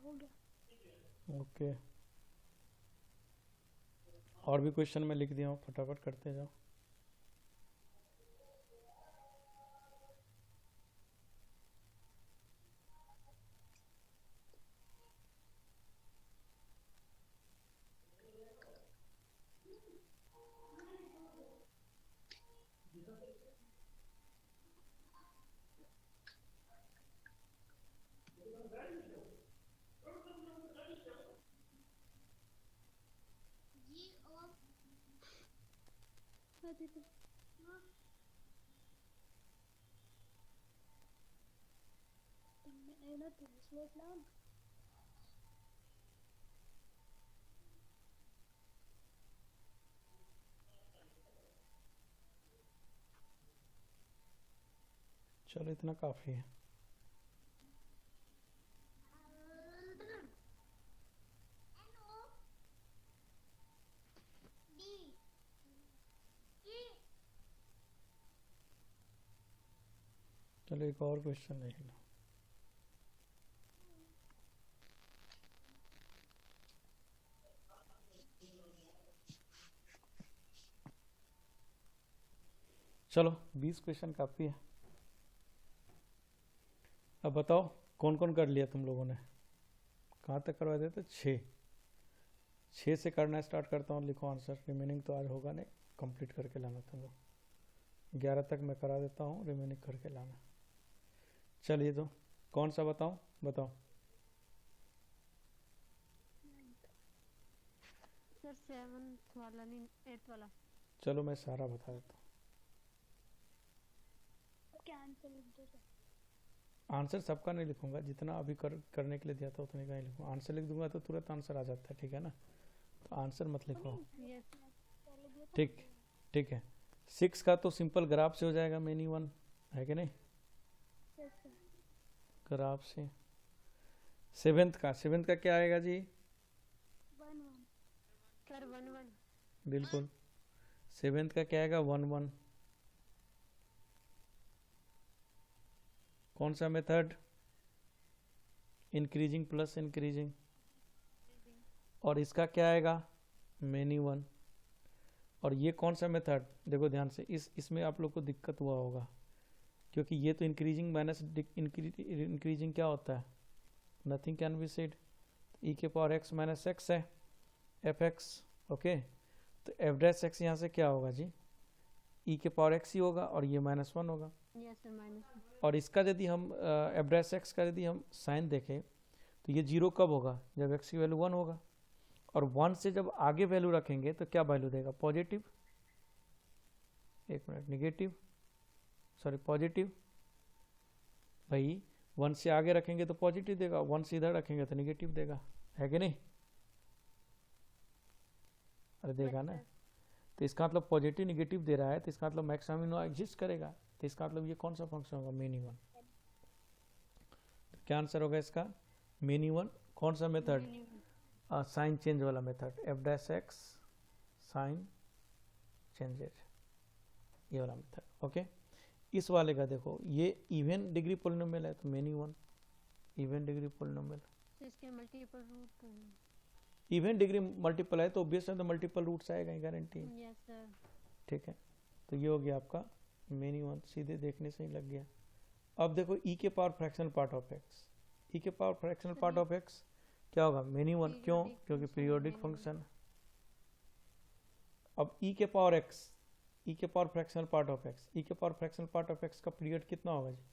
हो गया। ओके, और भी क्वेश्चन मैं लिख दिया हूँ, फटाफट करते जाओ। चलो इतना काफ़ी है। चलो एक और क्वेश्चन देख लो। चलो 20 क्वेश्चन काफ़ी है। अब बताओ कौन कौन कर लिया तुम लोगों ने, कहाँ तक करवा देते? 6 से करना स्टार्ट करता हूँ, लिखो आंसर। रिमेनिंग तो आज होगा नहीं, कंप्लीट करके लाना तुम लोग। 11 तक मैं करा देता हूँ, रिमेनिंग करके लाना। चलिए तो कौन सा बताऊँ, बताओ। सर 7th वाला नहीं, 8th वाला। चलो मैं सारा बता देता हूँ। सबके आंसर लिख दो सर। आंसर सबका नहीं लिखूंगा, जितना अभी करने के लिए दिया था उतने का ही लिखूंगा। आंसर लिख दूंगा तो तुरंत आंसर आ जाता है, ठीक है ना, तो आंसर मत लिखो। यस पहले दिया था ठीक ठीक है। 6 का तो सिंपल ग्राफ से हो जाएगा, मेनी वन है कि नहीं, यस सर। ग्राफ से। 7th का क्या आएगा जी? 1 1 सर 1 1 बिल्कुल। 7th का क्या आएगा? 1 1। कौन सा मेथड? Increasing plus increasing. और इसका क्या आएगा? Many one. और ये कौन सा मेथड? देखो ध्यान से, इसमें आप लोग को दिक्कत हुआ होगा, क्योंकि ये तो इंक्रीजिंग माइनस इंक्रीजिंग क्या होता है? Nothing can be said. E के पावर एक्स माइनस एक्स है, एफ एक्स। ओके, तो एफ डैश एक्स यहाँ से क्या होगा जी? ई के पावर एक्स ही होगा, और ये -1 होगा। यस सर -1 और इसका यदि हम एफ डैश एक्स का यदि हम साइन देखें तो ये 0 कब होगा? जब एक्स की वैल्यू 1 होगा। और 1 से जब आगे वैल्यू रखेंगे तो क्या वैल्यू देगा? पॉजिटिव, एक मिनट, निगेटिव, सॉरी पॉजिटिव। भाई 1 से आगे रखेंगे तो पॉजिटिव देगा, 1 से इधर रखेंगे तो निगेटिव देगा, है कि नहीं? अरे देगा ना। तो इसका मतलब पॉजिटिव निगेटिव दे रहा है, तो इसका मतलब मैक्सिमम एग्जिस्ट करेगा। तो इसका मतलब ये कौन सा फंक्शन होगा? Many one. तो क्या आंसर होगा इसका? Many one. कौन सा मेथड? साइन चेंज वाला method, f dash x sign changes, ये वाला मेथड। ओके, इस वाले का देखो, ये इवन डिग्री पोलिनोमियल है तो many one, even degree polynomial. इसके multiple root even degree multiple है तो ऑब्वियसली तो मल्टीपल रूट्स आएगा, गारंटी। Yes sir. ठीक है, तो ये हो गया आपका मेनी वन, सीधे देखने से ही लग गया। अब देखो ई के power fractional part of x, e के power fractional part of x क्या होगा? Many one. क्यों? क्योंकि पीरियोडिक फंक्शन। अब ई के पावर एक्स, ई के power fractional part of x, e के power fractional part of x का पीरियड कितना होगा जी?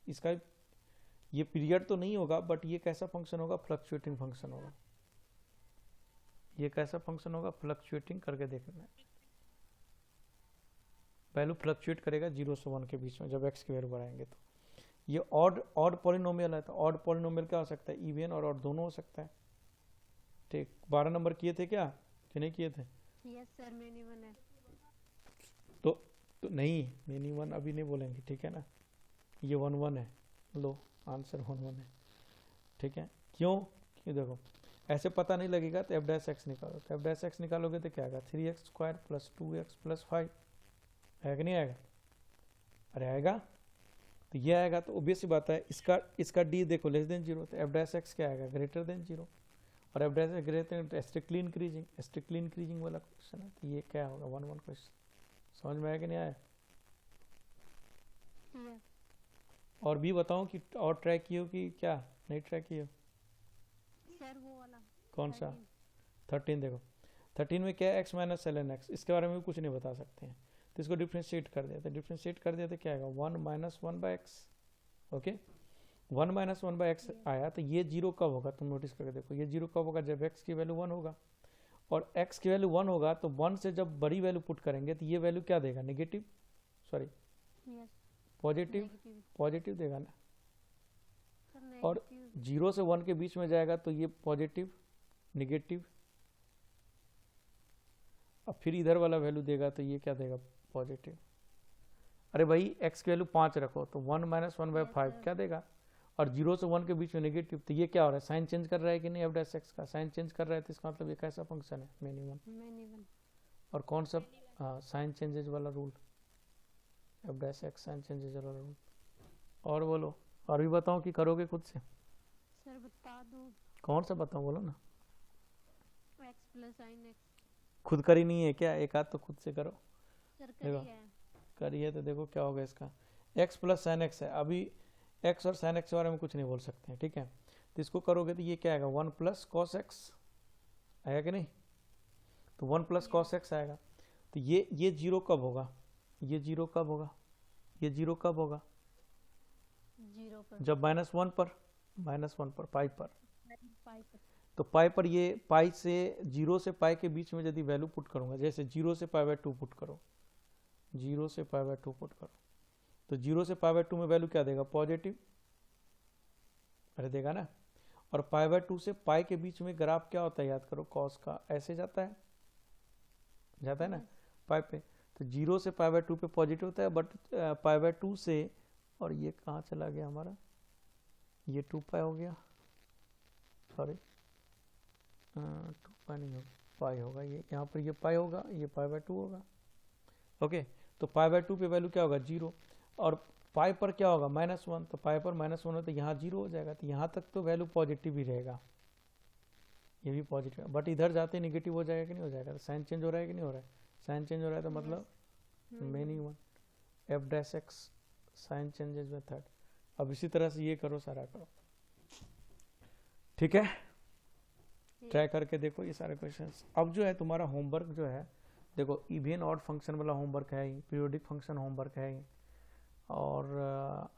इसका ये पीरियड तो नहीं होगा, बट ये कैसा फंक्शन होगा? फ्लक्चुएटिंग फंक्शन होगा। ये कैसा फंक्शन होगा? फ्लक्चुएटिंग करके देखना है। वैल्यू फ्लक्चुएट करेगा 0 से 1 के बीच में, जब x की वैल्यू बढ़ाएंगे तो। ये ऑड पॉलिनोमियल है, तो ऑड पॉलिनोमियल क्या हो सकता है? इवन और ऑड दोनों हो सकता है। ठीक, 12 नंबर किए थे क्या कि नहीं किए थे? यस सर मेनी वन है। तो नहीं, मेनी वन अभी नहीं बोलेंगे, ठीक है ना। ये 1 1 है, लो आंसर 1 1 है, ठीक है। क्यों? क्यों? देखो ऐसे पता नहीं लगेगा तो एफ डैश एक्स निकालो, तो एफ डैश एक्स निकालोगे तो क्या आएगा? 3x square plus 2x plus 5, है कि नहीं आएगा? अरे आएगा, तो ये आएगा। तो ऑब्वियस बात है, इसका डी देखो लेस देन 0, तो एफ डैश एक्स क्या आएगा? Greater than 0। और F dash greater than strictly increasing वाला क्वेश्चन है, तो ये क्या होगा? 1 1 क्वेश्चन। समझ में आया कि नहीं आया? यस और भी बताऊं कि और ट्राई किए हो कि क्या नहीं ट्राई किए हो? सर वो वाला कौन सा? 13 देखो, 13 में क्या है? x माइनस ln x, इसके बारे में भी कुछ नहीं बता सकते हैं, तो इसको डिफ्रेंशिएट कर दिया, तो डिफ्रेंशिएट कर दिया तो क्या आएगा? 1 minus 1/x। Okay, 1 minus 1/x आया, तो ये 0 कब होगा? तुम नोटिस करके देखो, ये 0 कब होगा? जब x की वैल्यू 1 होगा। और x की वैल्यू 1 होगा तो 1 से जब बड़ी वैल्यू पुट करेंगे तो ये वैल्यू क्या देगा? Negative, sorry yes positive, negative positive देगा ना। सर और 0 से 1 के बीच में जाएगा तो ये पॉजिटिव, निगेटिव। अब फिर इधर वाला वैल्यू देगा तो ये क्या देगा? पॉजिटिव। अरे भाई x की वैल्यू 5 रखो तो 1 माइनस 1/5 क्या देगा? और 0 से 1 के बीच में नेगेटिव, तो ये क्या हो रहा है? साइन चेंज कर रहा है कि नहीं? एफ डैश एक्स का साइन चेंज कर रहा है, तो इसका मतलब ये कैसा फंक्शन है? Many one. Many one. और कौन सा? हाँ, साइन चेंजेज वाला rule, f dash x sign changes वाला रूल। और बोलो, और भी बताओ कि करोगे खुद से? सर बता दो। कौन सा बताओ, बोलो ना। x plus sign x। खुद करी नहीं है क्या? एक आध तो खुद से करो। सर देखो। करिए। करिए तो देखो क्या होगा इसका। x प्लस साइन एक्स है, अभी x और साइन एक्स के बारे में कुछ नहीं बोल सकते हैं, ठीक है। तो इसको करोगे तो ये क्या आएगा? 1 प्लस कॉस एक्स आएगा कि नहीं? तो 1 प्लस कॉस एक्स आएगा। तो ये 0 कब होगा? ये 0 कब होगा? ये 0 कब होगा? 0 पर, जब -1 पर, -1 पर, पाई पर। पाई पर। तो पाई पर ये पाई से 0 से पाई के बीच में यदि वैल्यू पुट करूंगा, जैसे 0 से पाई/2 पुट करो, 0 से π/2 पुट करो, तो 0 से π/2 में वैल्यू क्या देगा, पॉजिटिव, अरे देगा ना। और π/2 से पाई के बीच में ग्राफ क्या होता है, याद करो, कॉस का ऐसे जाता है ना पाई पे, तो 0 से π/2 पे पॉजिटिव होता है, बट π/2 से, और ये कहाँ चला गया हमारा, ये 2π हो गया, सॉरी 2π नहीं होगा, पाई होगा, ये यहाँ पर ये पाई होगा, ये π/2 होगा। ओके, तो π/2 पे वैल्यू क्या होगा, 0, और पाई पर क्या होगा, -1, तो पाई पर -1 है तो यहाँ 0 हो जाएगा, तो यहाँ तक तो वैल्यू पॉजिटिव ही रहेगा, ये भी पॉजिटिव है, बट इधर जाते निगेटिव हो जाएगा कि नहीं हो जाएगा, तो साइन चेंज हो रहा है कि नहीं हो रहा है, साइन चेंज हो रहा है तो मतलब many one, f'(x) sign changes method. अब इसी तरह से ये करो, सारा करो, ठीक है, ट्राई करके देखो ये सारे क्वेश्चंस। अब जो है तुम्हारा होमवर्क जो है, देखो इवन ऑड फंक्शन वाला होमवर्क है ही, पीरियोडिक फंक्शन होमवर्क है ही, और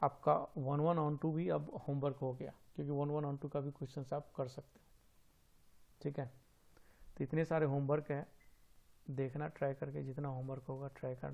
आपका 1 on 2 भी अब होमवर्क हो गया, क्योंकि 1 on 2 का भी क्वेश्चंस आप कर सकते हो, ठीक है। तो इतने सारे होमवर्क है, देखना ट्राई करके, जितना होमवर्क होगा ट्राई करना।